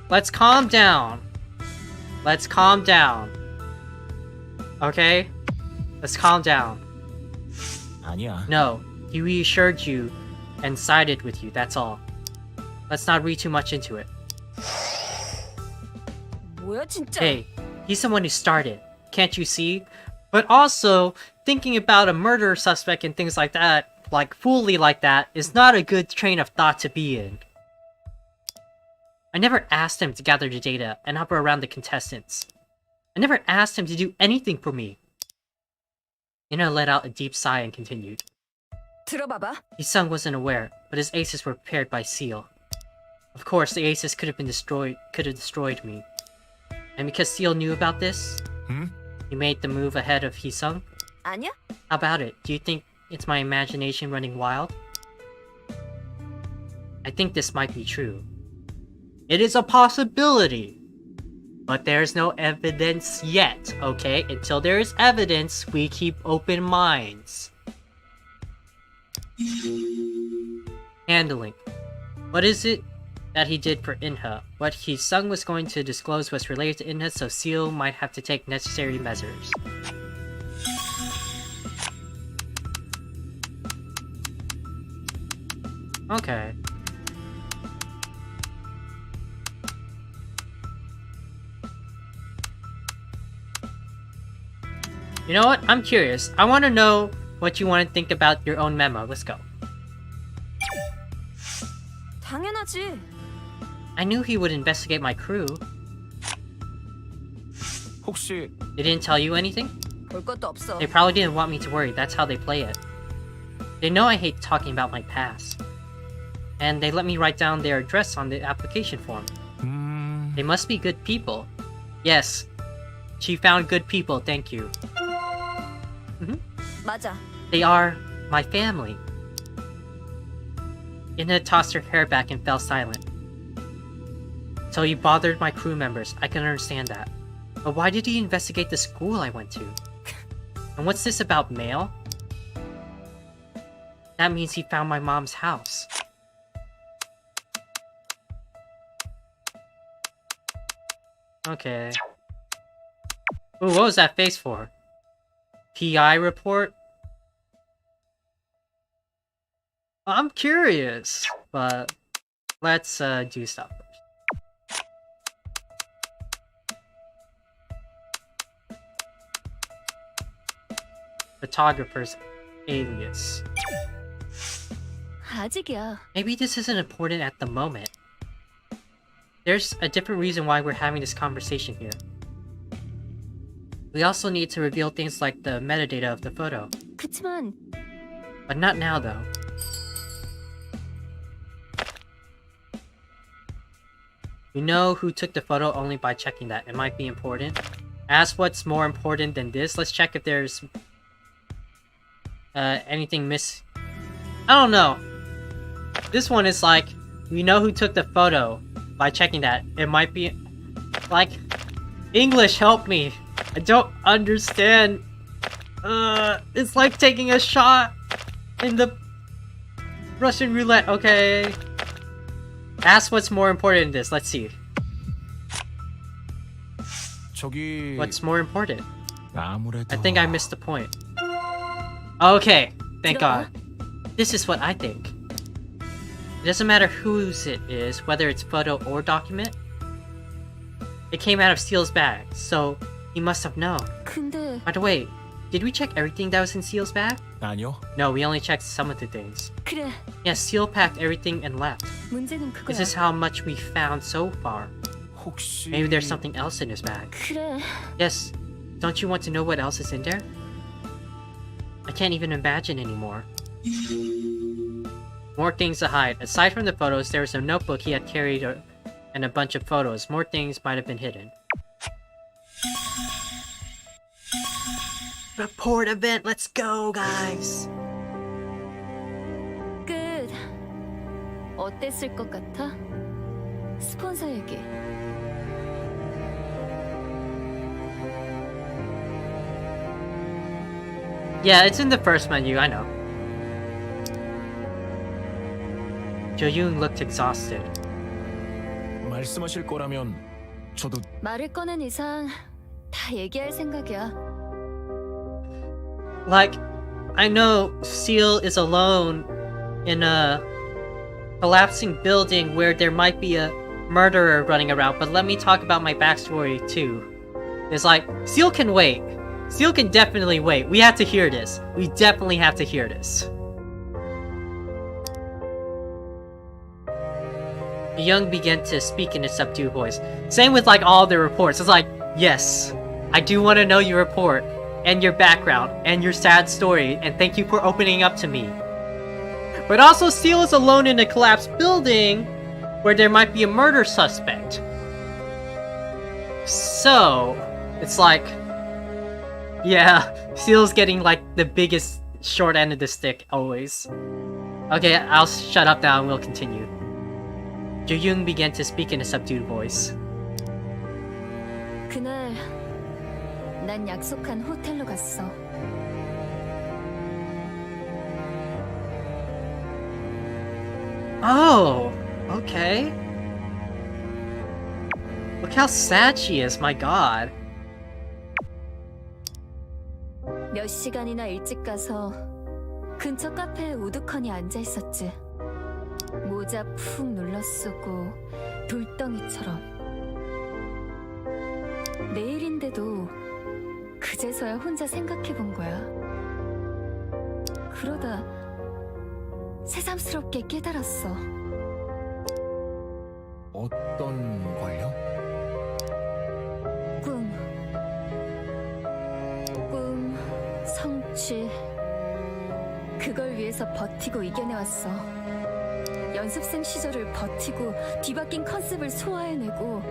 Let's calm down. Let's calm down. Okay? Let's calm down. 아니야. No, he reassured you and sided with you, that's all. Let's not read too much into it. 뭐야 진짜? Hey, he's the one who started. Can't you see? But also, thinking about a murder suspect and things like that, like fully like that, is not a good train of thought to be in. I never asked him to gather the data and hover around the contestants. I never asked him to do anything for me. Inha let out a deep sigh and continued. 들어봐봐. Hee-sung wasn't aware, but his aces were prepared by Seal. Of course, the aces could have destroyed me. And because Seal knew about this, 응? he made the move ahead of Hee-sung. 아니야? How about it? Do you think it's my imagination running wild? I think this might be true. It is a possibility. But there's no evidence yet, okay? Until there is evidence, we keep open minds. Handling. What is it that he did for Inha? What Hee-sung was going to disclose was related to Inha, so Seal might have to take necessary measures. Okay. You know what? I'm curious. I want to know what you want to think about your own memo. Let's go. 당연하지. I knew he would investigate my crew. 혹시 They didn't tell you anything? 볼 것도 없어. They probably didn't want me to worry. That's how they play it. They know I hate talking about my past. And they let me write down their address on the application form. They must be good people. Yes. She found good people, thank you. 맞아. They are my family. Inha tossed her hair back and fell silent. So he bothered my crew members. I can understand that. But why did he investigate the school I went to? And what's this about mail? That means he found my mom's house. Okay. Ooh, what was that face for? PI report? I'm curious, but let's do stuff first. Photographer's alias. 아직이야. Maybe this isn't important at the moment. There's a different reason why we're having this conversation here. We also need to reveal things like the metadata of the photo. 그치만 But not now, though. You know who took the photo only by checking that. It might be important. Ask what's more important than this. Let's check if there's anything miss. I don't know. This one is like, you know who took the photo by checking that. It might be like, English, help me. I don't understand. It's like taking a shot in the Russian roulette. Okay. Ask what's more important in this. Let's see. 저기 What's more important? 아무래도 I think I missed the point. Okay. Thank God. This is what I think. It doesn't matter whose it is, whether it's photo or document. It came out of Seal's bag, so he must have known. 근데 By the way, did we check everything that was in Seal's bag? 아니요. No, we only checked some of the things. 그래. Yes, Seal packed everything and left. 문제는 그거야. This is how much we found so far. 혹시 Maybe there's something else in his bag. 그래. Yes, don't you want to know what else is in there? I can't even imagine anymore. More things to hide. Aside from the photos, there was a notebook he had carried and a bunch of photos. More things might have been hidden. Report event, let's go, guys! 끝. 어땠을 것 같아? 스폰서 얘기. Yeah, it's in the first menu, I know. Jo-yoon looked exhausted. 말씀하실 거라면 저도 말을 꺼낸 이상 다 얘기할 생각이야. Like, I know Seal is alone in a collapsing building where there might be a murderer running around, but let me talk about my backstory too. It's like, Seal can wait. Seal can definitely wait. We have to hear this. We definitely have to hear this. The young began to speak in a subdued voice. Same with like all the reports. It's like, yes, I do want to know your report, and your background, and your sad story, and thank you for opening up to me. But also, Seal is alone in a collapsed building where there might be a murder suspect. So, it's like, yeah, Seal's getting like the biggest short end of the stick, always. Okay, I'll shut up now and we'll continue. Jo-yoon began to speak in a subdued voice. 그날 난 약속한 호텔로 갔어. Oh, okay. Look how sad she is, my god. 몇 시간이나 일찍 가서 근처 카페에 우두커니 앉아 있었지. 모자 푹 눌러 쓰고 돌덩이처럼. 내일인데도 그제서야 혼자 생각해 본 거야. 그러다 새삼스럽게 깨달았어. 어떤 걸요? 꿈, 성취. 그걸 위해서 버티고 이겨내왔어. 연습생 시절을 버티고 뒤바뀐 컨셉을 소화해내고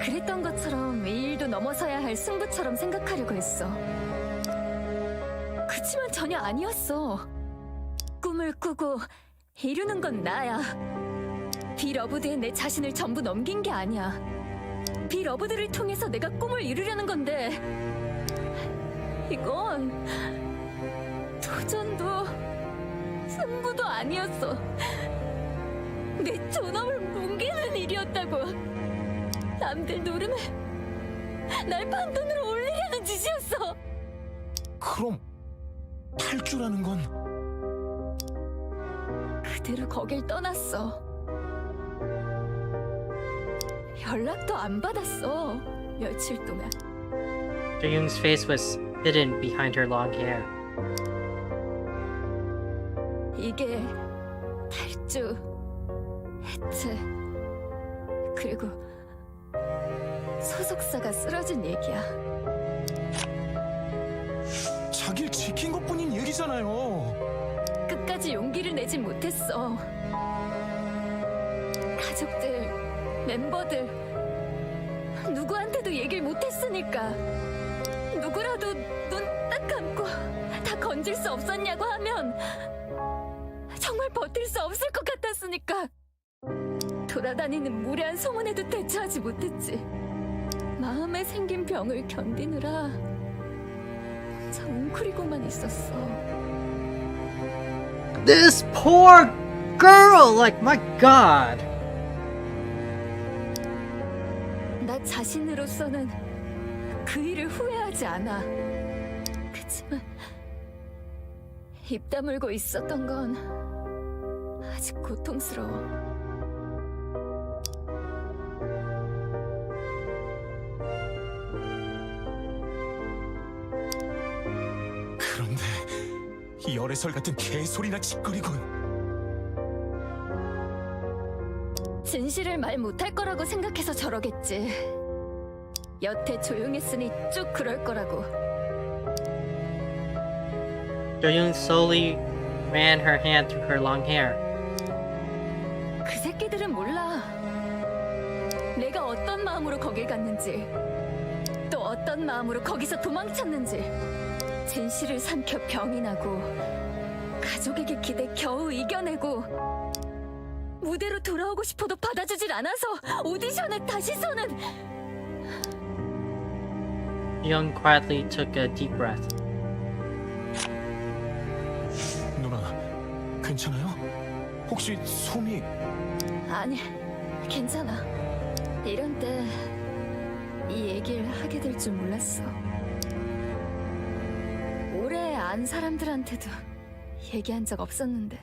그랬던 것처럼 이 일도 넘어서야 할 승부처럼 생각하려고 했어. 그치만 전혀 아니었어. 꿈을 꾸고 이루는 건 나야. 비러브드에 내 자신을 전부 넘긴 게 아니야. 비러브드를 통해서 내가 꿈을 이루려는 건데 이건 도전도 승부도 아니었어. 내 존엄을 뭉개는 일이었다고. 남들 노름에 날 판돈으로 올리려는 짓이었어. 그럼 탈주라는 건 그대로 거길 떠났어. 연락도 안 받았어. 며칠 동안. Young's face was hidden behind her long hair. 이게 탈주, 해체, 그리고 소속사가 쓰러진 얘기야. 자기를 지킨 것뿐인 얘기잖아요. 끝까지 용기를 내진 못했어. 가족들, 멤버들 누구한테도 얘기를 못했으니까. 누구라도 눈 딱 감고 다 건질 수 없었냐고 하면 정말 버틸 수 없을 것 같았으니까. 돌아다니는 무례한 소문에도 대처하지 못했지. 마음에 생긴 병을 견디느라 혼자 웅크리고만 있었어. This poor girl! Like, my god! 나 자신으로서는 그 일을 후회하지 않아. 그치만 입 다물고 있었던 건 아직 고통스러워. 그런데 이 열애설 같은 개소리나 짓거리군. 진실을 말 못할 거라고 생각해서 저러겠지. 여태 조용했으니 쭉 그럴 거라고. Young slowly ran her hand through her long hair. 그 새끼들은 몰라. 내가 어떤 마음으로 거길 갔는지, 또 어떤 마음으로 거기서 도망쳤는지. 진실을 삼켜 병이 나고 가족에게 기대 겨우 이겨내고 무대로 돌아오고 싶어도 받아주질 않아서 오디션에 다시 서는. Young quietly took a deep breath. 누나, 괜찮아요? 혹시 숨이... 아니, 괜찮아. 이런 때 이 얘기를 하게 될 줄 몰랐어. 오래 안 사람들한테도 얘기한 적 없었는데.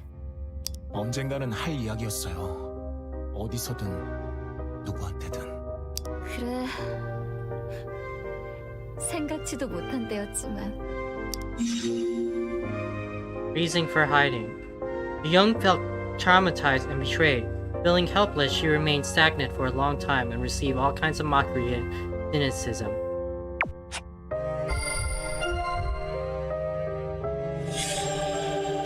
언젠가는 할 이야기였어요. 어디서든 누구한테든. 그래, 생각지도 못한 때였지만. Reason for hiding. The young felt traumatized and betrayed. Feeling helpless, she remained stagnant for a long time and received all kinds of mockery and cynicism.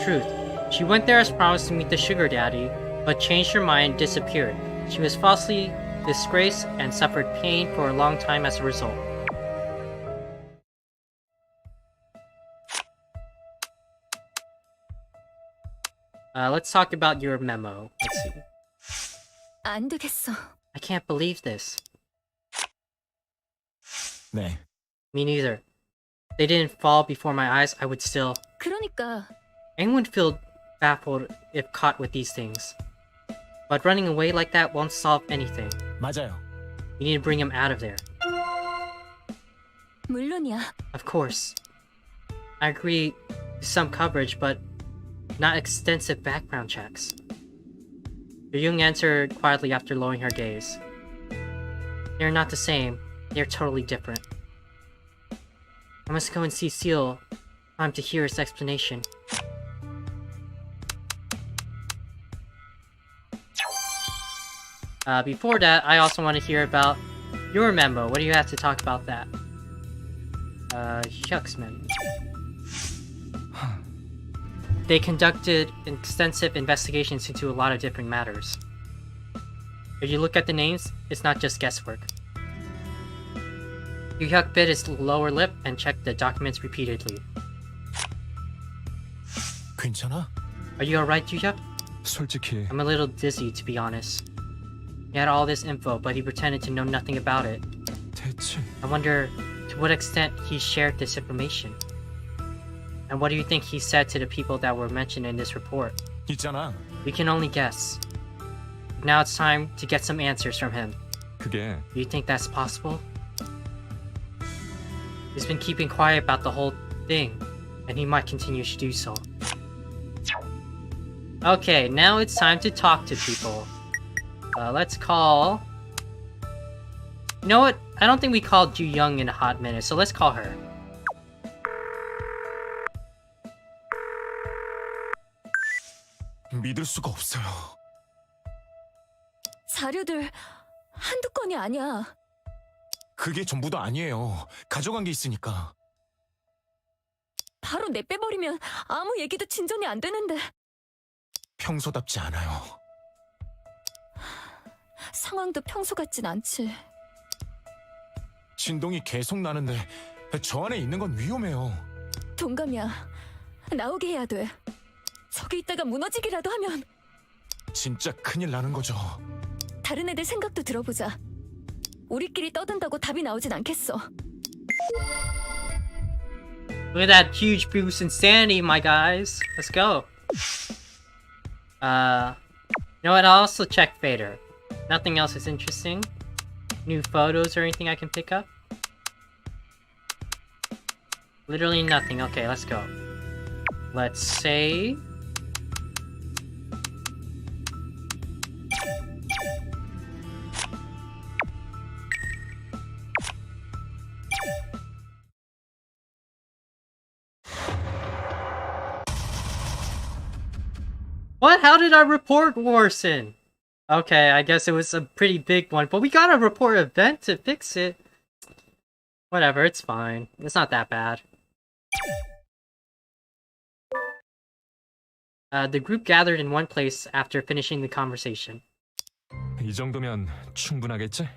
Truth. She went there as promised to meet the sugar daddy, but changed her mind and disappeared. She was falsely disgraced and suffered pain for a long time as a result. Let's talk about your memo. Let's see. 안 되겠어. I can't believe this. 네, Me neither. If they didn't fall before my eyes, I would still... 그러니까 Anyone would feel baffled if caught with these things. But running away like that won't solve anything. 맞아요. You need to bring him out of there. 물론이야. Of course. I agree to some coverage, but not extensive background checks. Young answered quietly after lowering her gaze. They're not the same. They're totally different. I must go and see Seal. Time to hear his explanation. Before that, I also want to hear about your memo. What do you have to talk about that? Shucks, man. They conducted extensive investigations into a lot of different matters. If you look at the names, it's not just guesswork. Yuhyuk bit his lower lip and checked the documents repeatedly. 괜찮아? Are you alright, Yuhyuk? 솔직히 I'm a little dizzy, to be honest. He had all this info, but he pretended to know nothing about it. 대체 I wonder to what extent he shared this information. And what do you think he said to the people that were mentioned in this report? 있잖아. We can only guess. Now it's time to get some answers from him. 그게 Do you think that's possible? He's been keeping quiet about the whole thing, and he might continue to do so. Okay, now it's time to talk to people. Let's call... You know what? I don't think we called Ju Young in a hot minute, so let's call her. 믿을 수가 없어요. 자료들 한두 건이 아니야. 그게 전부도 아니에요. 가져간 게 있으니까. 바로 내빼버리면 아무 얘기도 진전이 안 되는데. 평소답지 않아요. 상황도 평소 같진 않지. 진동이 계속 나는데 저 안에 있는 건 위험해요. 동감이야. 나오게 해야 돼. 저기 있다가 무너지기라도 하면. 진짜 큰일 나는 거죠. 다른 애들 생각도 들어보자. 우리끼리 떠든다고 답이 나오진 않겠어. Look at that huge boost in sanity, my guys. Let's go. You know what? I'll also check Fader. Nothing else is interesting. New photos or anything I can pick up? Literally nothing. Okay, let's go. Let's save. What? How did our report worsen? Okay, I guess it was a pretty big one, but we got a report event to fix it. Whatever, it's fine. It's not that bad. The group gathered in one place after finishing the conversation. 이 정도면 충분하겠지?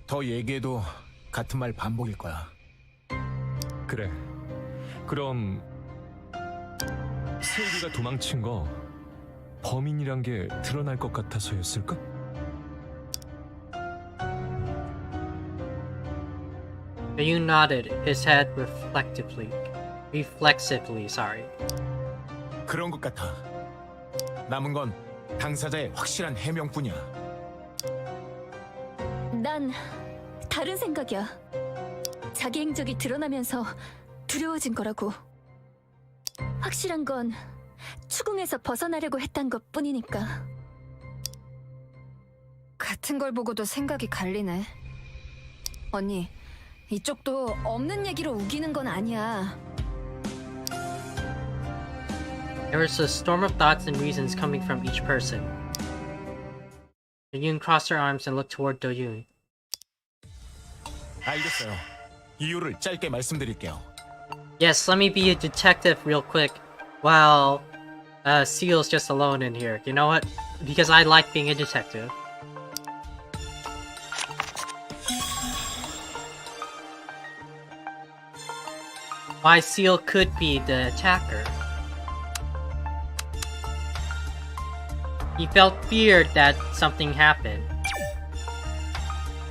더 얘기해도 같은 말 반복일 거야. 그래. 그럼 세이비가 도망친 거 범인이란 게 드러날 것 같아서였을까? Yu nodded his head reflexively, sorry. 그런 것 같아. 남은 건 당사자의 확실한 해명뿐이야. 난 다른 생각이야. 자기 행적이 드러나면서 두려워진 거라고. 확실한 건 추궁에서 벗어나려고 했던 것뿐이니까. 같은 걸 보고도 생각이 갈리네. 언니, 이쪽도 없는 얘기로 우기는 건 아니야. There was a storm of thoughts and reasons coming from each person. Do-yoon crossed her arms and looked toward Do-yoon. 알겠어요. 이유를 짧게 말씀드릴게요. Yes, let me be a detective real quick while Seal's just alone in here. You know what? Because I like being a detective. Why Seal could be the attacker. He felt feared that something happened.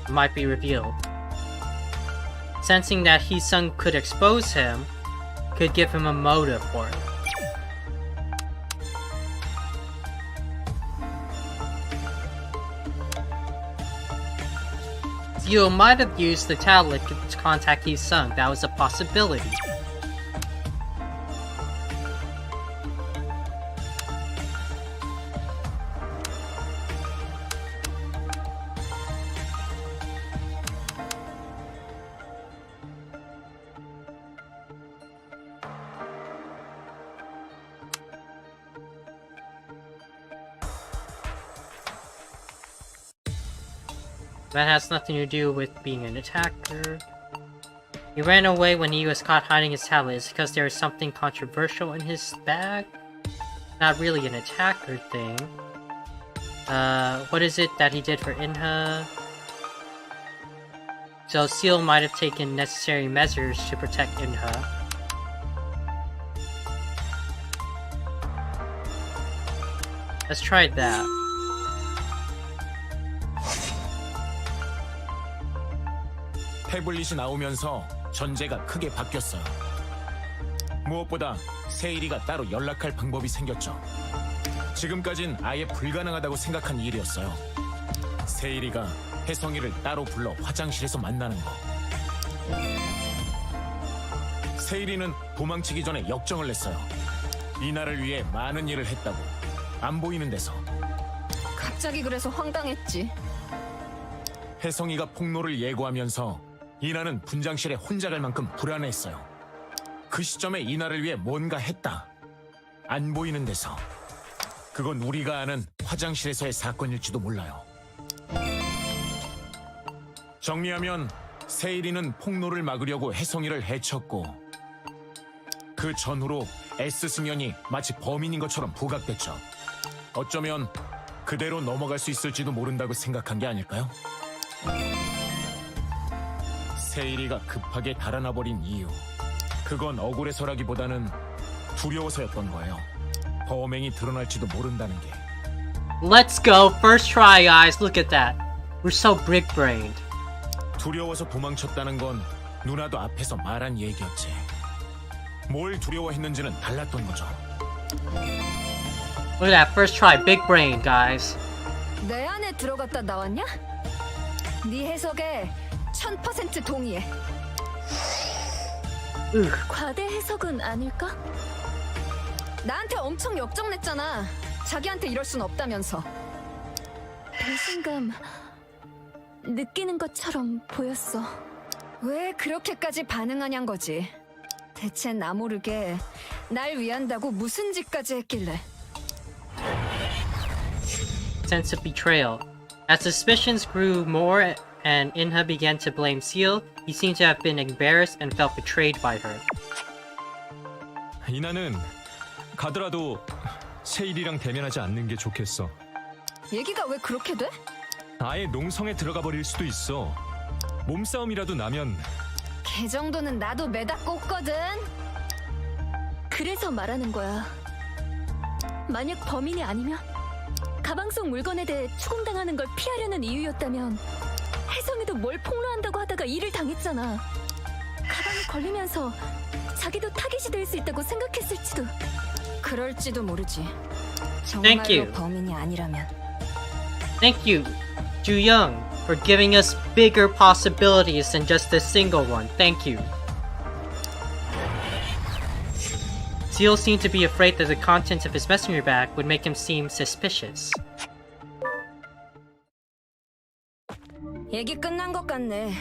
It might be revealed. Sensing that Hee-sung could expose him, could give him a motive for it. Seal might have used the tablet to contact Hee-sung. That was a possibility. That has nothing to do with being an attacker. He ran away when he was caught hiding his tablet. It's because there was something controversial in his bag? Not really an attacker thing. What is it that he did for Inha? So Seal might have taken necessary measures to protect Inha. Let's try that. 태블릿이 나오면서 전제가 크게 바뀌었어요. 무엇보다 세일이가 따로 연락할 방법이 생겼죠. 지금까진 아예 불가능하다고 생각한 일이었어요. 세일이가 혜성이를 따로 불러 화장실에서 만나는 거. 세일이는 도망치기 전에 역정을 냈어요. 이나를 위해 많은 일을 했다고. 안 보이는 데서. 갑자기 그래서 황당했지. 혜성이가 폭로를 예고하면서 이나는 분장실에 혼자 갈 만큼 불안해했어요. 그 시점에 이나를 위해 뭔가 했다. 안 보이는 데서. 그건 우리가 아는 화장실에서의 사건일지도 몰라요. 정리하면 세일이는 폭로를 막으려고 혜성이를 해쳤고 그 전후로 S승연이 마치 범인인 것처럼 부각됐죠. 어쩌면 그대로 넘어갈 수 있을지도 모른다고 생각한 게 아닐까요? 세일이가 급하게 달아나버린 이유, 그건 억울해서라기보다는 두려워서였던 거예요. 범행이 드러날지도 모른다는 게. Let's go! First try, guys! Look at that! We're so big-brained. 두려워서 도망쳤다는 건 누나도 앞에서 말한 얘기였지. 뭘 두려워했는지는 달랐던 거죠. Look at that, first try, big brain, guys. 내 안에 들어갔다 나왔냐? 네 해석에 1000% 동의해. 과대 해석은 아닐까? 나한테 엄청 역정냈잖아. 자기한테 이럴 순 없다면서. 배신감 느끼는 것처럼 보였어. 왜 그렇게까지 반응하냔 거지. 대체 나 모르게 날 위한다고 무슨 짓까지 했길래. Sense of betrayal. As suspicions grew more and Inha began to blame Seal, he seemed to have been embarrassed and felt betrayed by her. 이나는 가더라도 세일이랑 대면하지 않는 게 좋겠어. 얘기가 왜 그렇게 돼? 아예 농성에 들어가 버릴 수도 있어. 몸싸움이라도 나면. 걔 정도는 나도 매다 꽂거든. 그래서 말하는 거야. 만약 범인이 아니면 가방 속 물건에 대해 추궁당하는 걸 피하려는 이유였다면 혜성이도 뭘 폭로한다고 하다가 일을 당했잖아. 가방에 걸리면서 자기도 타깃이 될 수 있다고 생각했을지도. 그럴지도 모르지. Thank you. 정말로 범인이 아니라면. Thank you, Ju-young, for giving us bigger possibilities than just a single one. Thank you. Seal seemed to be afraid that the contents of his messenger bag would make him seem suspicious. 얘기 끝난 것 같네.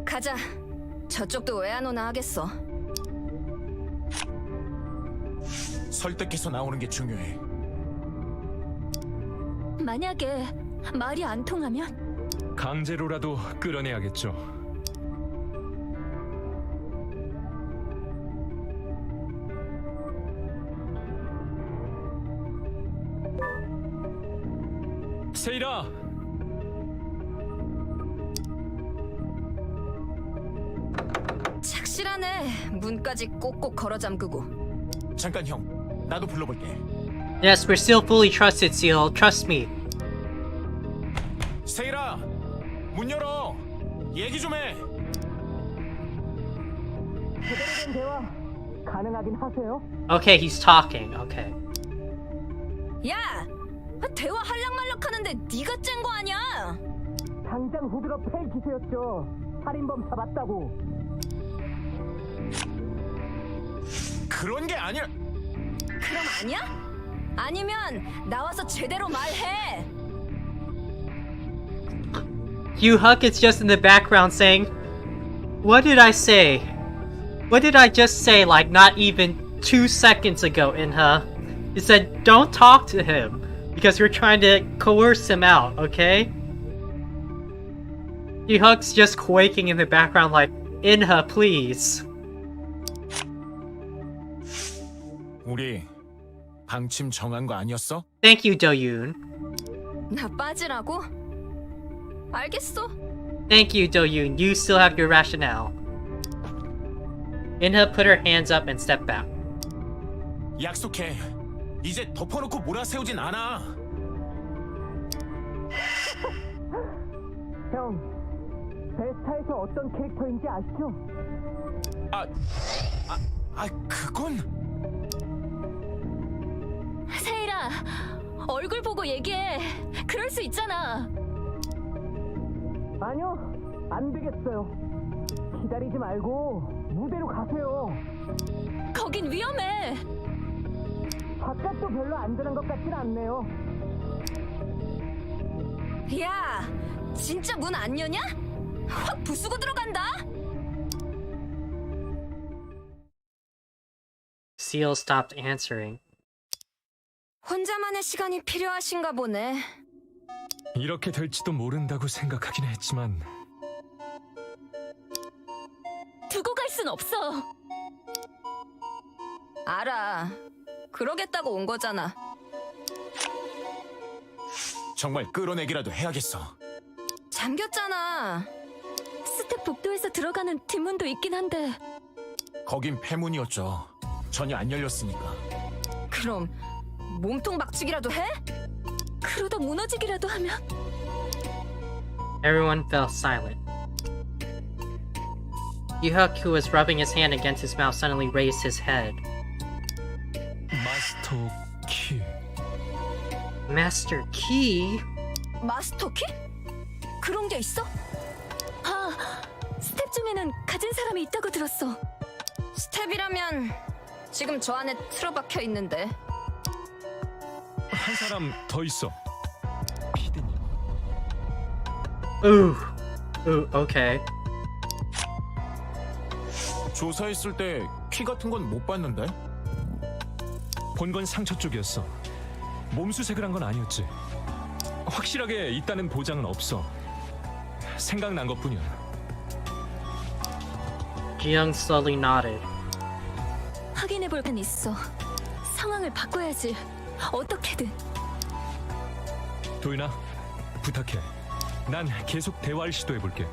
가자. 저쪽도 왜 안 오나 하겠어. 설득해서 나오는 게 중요해. 만약에 말이 안 통하면? 강제로라도 끌어내야겠죠. 세일아! 착실하네. 문까지 꼭꼭 걸어 잠그고. 잠깐 형, 나도 불러볼게. Yes, we're still fully trusted, Seal. Trust me. 세일아, 문 열어. 얘기 좀 해. 제대로 된 대화 가능하긴 하세요? Okay, he's talking. Okay. 야! 대화 할락말락 하는데 네가 짠 거 아니야? 당장 후드로 팰 기세였죠. 살인범 잡았다고. 그런 게 아니야. 그럼 아니야? 아니면 나와서 제대로 말해. Yu-huk is just in the background saying, "What did I say? What did I just say like not even 2 seconds ago, Inha?" He said, "Don't talk to him because we're trying to coerce him out, okay?" Ji-Hook's just quaking in the background like, Inha, please. 우리 방침 정한 거 아니었어? Thank you, Do-yoon. 나 빠지라고? 알겠어. Thank you, Do-yoon. You still have your rationale. Inha put her hands up and stepped back. 약속해. 이제 덮어놓고 몰아세우진 않아. 형, 베스타에서 어떤 캐릭터인지 아시죠? 그건 세일아, 얼굴 보고 얘기해. 그럴 수 있잖아. 아니요, 안 되겠어요. 기다리지 말고 무대로 가세요. 거긴 위험해. 바깥도 별로 안전한 것 같진 않네요. 야, 진짜 문 안 여냐? 확 부수고 들어간다. Seal stopped answering. 혼자만의 시간이 필요하신가 보네. 이렇게 될지도 모른다고 생각하긴 했지만 두고 갈 순 없어. 알아. 그러겠다고 온 거잖아. 정말 끌어내기라도 해야겠어. 잠겼잖아. 스텝 복도에서 들어가는 뒷문도 있긴 한데. 거긴 폐문이었죠. 전혀 안 열렸으니까. 그럼 몸통 박치기라도 해? 그러다 무너지기라도 하면. Everyone fell silent. Ji-Hook, who was rubbing his hand against his mouth, suddenly raised his head. 마스터 키. Master Key? 마스터키? 그런 게 있어? 아, 스텝 중에는 가진 사람이 있다고 들었어. 스텝이라면 지금 저 안에 틀어박혀 있는데. 한 사람 더 있어. 피디님. Ooh, okay. 조사했을 때 피 같은 건 못 봤는데? 본 건 상처 쪽이었어. 몸수색을 한 건 아니었지. 확실하게 있다는 보장은 없어. 생각난 것뿐이야. Ji-Young slowly nodded. 확인해볼 건 있어. 상황을 바꿔야지. 어떻게든. 도윤아, 부탁해. 난 계속 대화를 시도해볼게.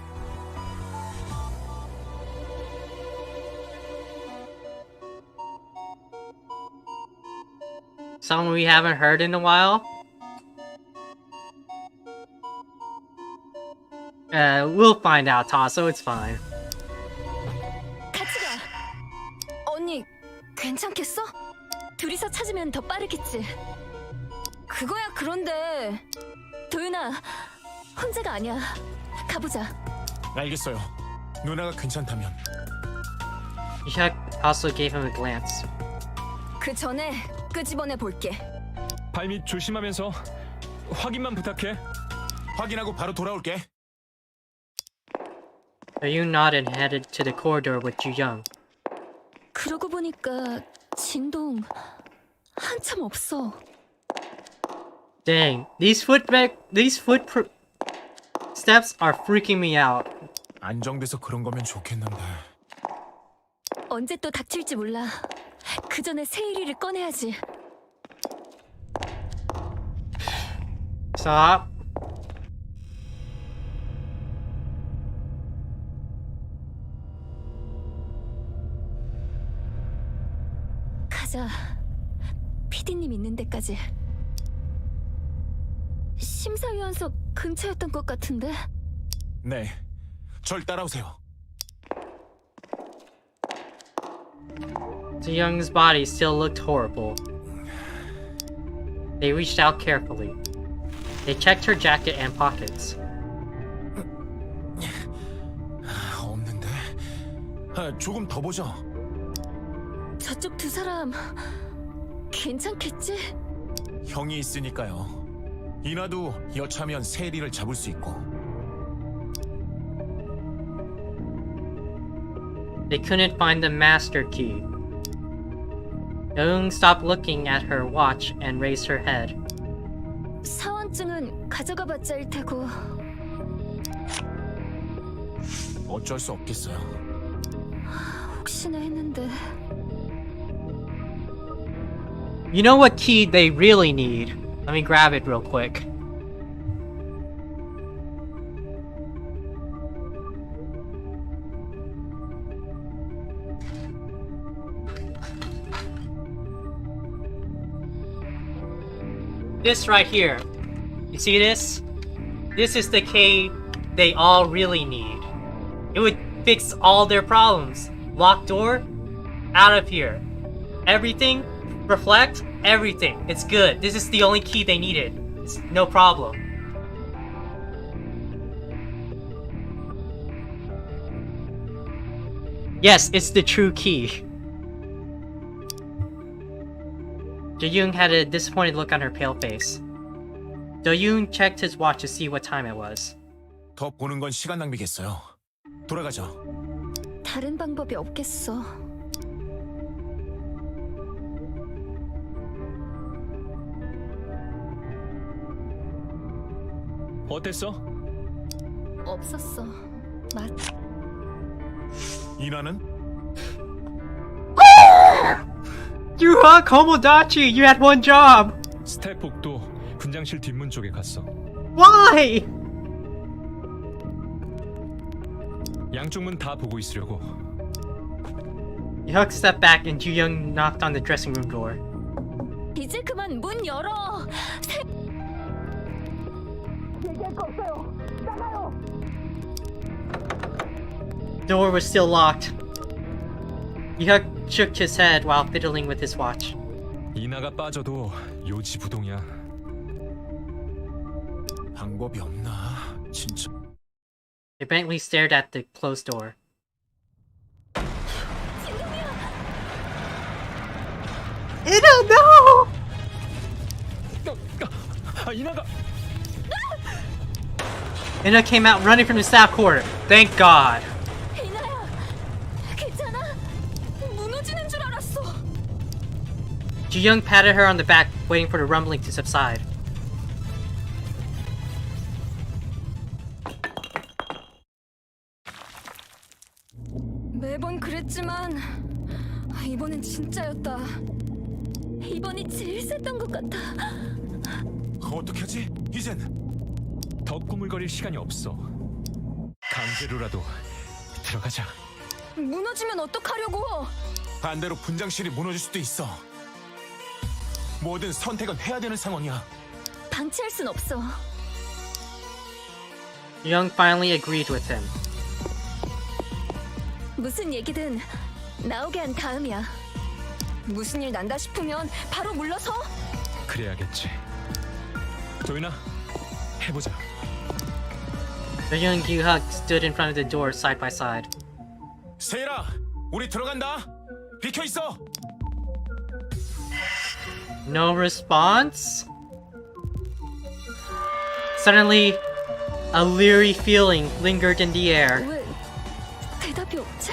Someone we haven't heard in a while? We'll find out, Tasso. It's fine. 같이 가. 언니, 괜찮겠어? 둘이서 찾으면 더 빠르겠지. 그거야 그런데. 도윤아, 혼자가 아니야. 가보자. 알겠어요. 누나가 괜찮다면. Ji-Hook also gave him a glance. 그 전에 끄집어내 볼게. 발밑 조심하면서 확인만 부탁해. 확인하고 바로 돌아올게. You nodded and headed to the corridor with Ji-Young. 그러고 보니까 진동 한참 없어. Dang, these steps are freaking me out. 안정돼서 그런 거면 좋겠는데. 언제 또 닥칠지 몰라. 그 전에 세일이를 꺼내야지. Stop. 가자. 피디님 있는 데까지. 심사위원석 근처였던 것 같은데. 네, 절 따라오세요. Ji-Young's body still looked horrible. They reached out carefully. They checked her jacket and pockets. 없는데? 조금 더 보죠. 저쪽 두 사람 괜찮겠지? 형이 있으니까요. 이나도 여차하면 세리를 잡을 수 있고. They couldn't find the master key. Young stopped looking at her watch and raised her head. 사원증은 가져가 봤자 일 테고. 어쩔 수 없겠어요. 혹시나 했는데. You know what key they really need? Let me grab it real quick. This right here. You see this? This is the key they all really need. It would fix all their problems. Locked door, out of here. Everything, reflect, everything. It's good. This is the only key they needed. It's no problem. Yes, it's the true key. Do-yoon had a disappointed look on her pale face. Do-yoon checked his watch to see what time it was. 더 보는 건 시간 낭비겠어요. 돌아가죠. 다른 방법이 없겠어. 어땠어? 없었어. 맞. 이나는? Yuha Komodachi, you had one job! 스태프복도 분장실 뒷문 쪽에 갔어. Why? 양쪽 문 다 보고 있으려고. Yuck stepped back and Ju-young knocked on the dressing room door. 이제 그만 문 열어. The door was still locked. Yuck shook his head while fiddling with his watch. 이나가 빠져도 요지부동이야. 방법이 없나? 진짜. They blankly stared at the closed door. Inha, no! 이나가 Inha came out running from the staff quarter. Thank God. 이나야, 괜찮아? 무너지는 줄 알았어. Ju-young patted her on the back, waiting for the rumbling to subside. 매번 그랬지만 이번엔 진짜였다. 이번이 제일 셌던 것 같아. 어떻게 하지? 이젠 더 꾸물거릴 시간이 없어. 강제로라도 들어가자. 무너지면 어떡하려고? 반대로 분장실이 무너질 수도 있어. 뭐든 선택은 해야 되는 상황이야. 방치할 순 없어. Ju-young finally agreed with him. 무슨 얘기든 나오게 한 다음이야. 무슨 일 난다 싶으면 바로 물러서. 그래야겠지. 도윤아, 해보자. Do-young and Yu-hak stood in front of the door side by side. 세일아, 우리 들어간다. 비켜 있어. No response? Suddenly, a leery feeling lingered in the air. 왜 대답이 없지?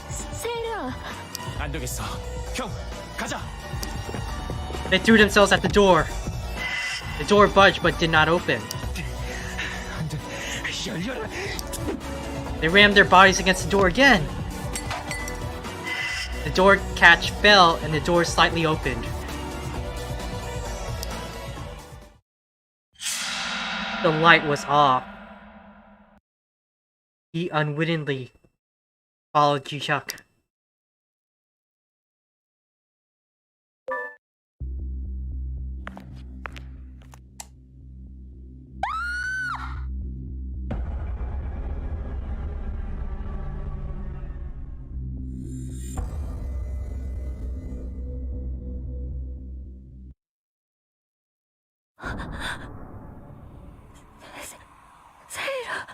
세일아, 안 되겠어. 형, 가자. They threw themselves at the door. The door budged but did not open. 열려라. They rammed their bodies against the door again. The door catch fell and the door slightly opened. The light was off. He unwittingly followed Ju-hyuk. 세일아.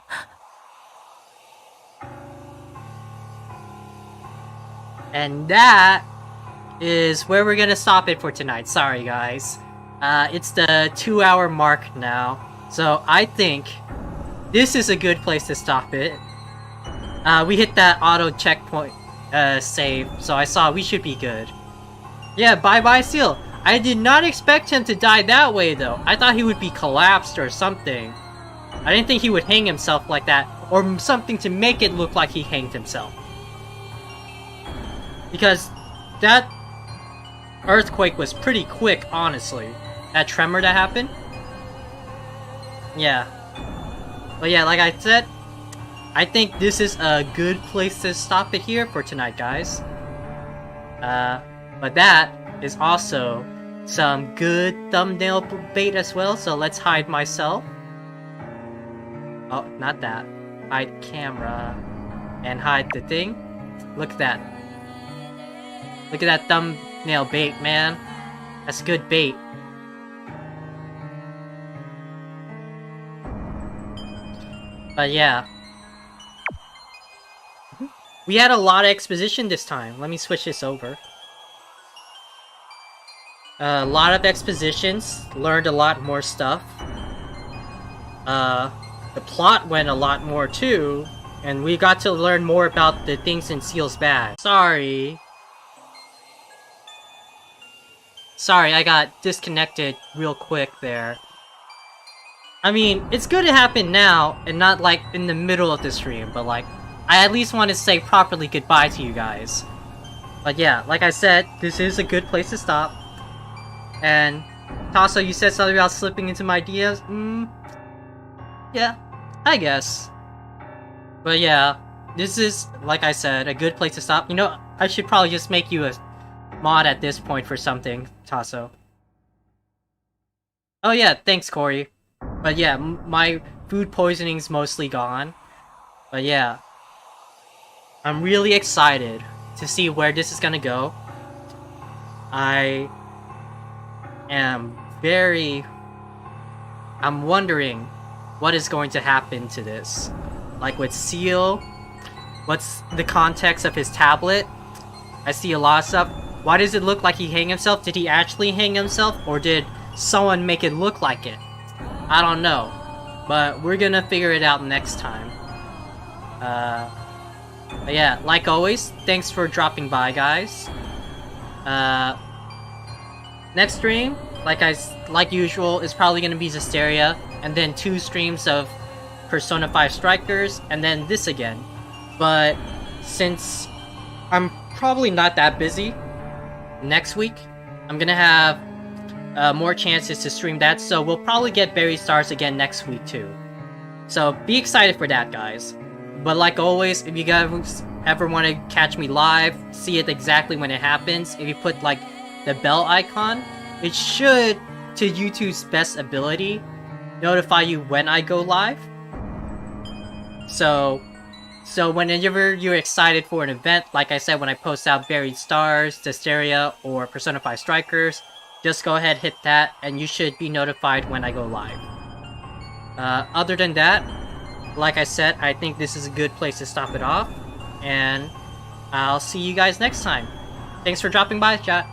And that is where we're gonna stop it for tonight. Sorry, guys. It's the 2-hour mark now. So I think this is a good place to stop it. We hit that auto checkpoint save, so I saw we should be good. Yeah, bye-bye Seal. I did not expect him to die that way, though. I thought he would be collapsed or something. I didn't think he would hang himself like that, or something to make it look like he hanged himself. Because that earthquake was pretty quick, honestly. That tremor that happened. Yeah. But yeah, like I said, I think this is a good place to stop it here for tonight, guys. But that is also some good thumbnail bait as well, so let's hide myself. Oh, not that. Hide camera. And hide the thing. Look at that. Look at that thumbnail bait, man. That's good bait. But yeah. We had a lot of exposition this time. Let me switch this over. A lot of expositions. Learned a lot more stuff. The plot went a lot more too. And we got to learn more about the things in Seal's bag. Sorry, I got disconnected real quick there. I mean, it's good to happen now, and not like in the middle of the stream, but like, I at least want to say properly goodbye to you guys. But yeah, like I said, this is a good place to stop. And Tasso, you said something about slipping into my DMs? Yeah, I guess. But yeah, this is, like I said, a good place to stop. You know, I should probably just make you a mod at this point for something, Tasso. Oh yeah, thanks, Corey. But yeah, my food poisoning's mostly gone. But yeah, I'm really excited to see where this is gonna go. I'm wondering what is going to happen to this. Like with Seal, what's the context of his tablet? I see a lot of stuff. Why does it look like he hanged himself? Did he actually hang himself? Or did someone make it look like it? I don't know. But we're gonna figure it out next time. But yeah, like always, thanks for dropping by, guys. Next stream, like usual, is probably gonna be Zestiria, and then 2 streams of Persona 5 Strikers, and then this again. But since I'm probably not that busy next week, I'm gonna have more chances to stream that, so we'll probably get Berry Stars again next week too. So be excited for that, guys. But like always, if you guys ever want to catch me live, see it exactly when it happens, if you put like the bell icon, it should, to YouTube's best ability, notify you when I go live. So whenever you're excited for an event, like I said, when I post out Buried Stars, Zestiria, or Persona 5 Strikers, just go ahead, hit that, and you should be notified when I go live. Other than that, like I said, I think this is a good place to stop it off, and I'll see you guys next time. Thanks for dropping by, chat.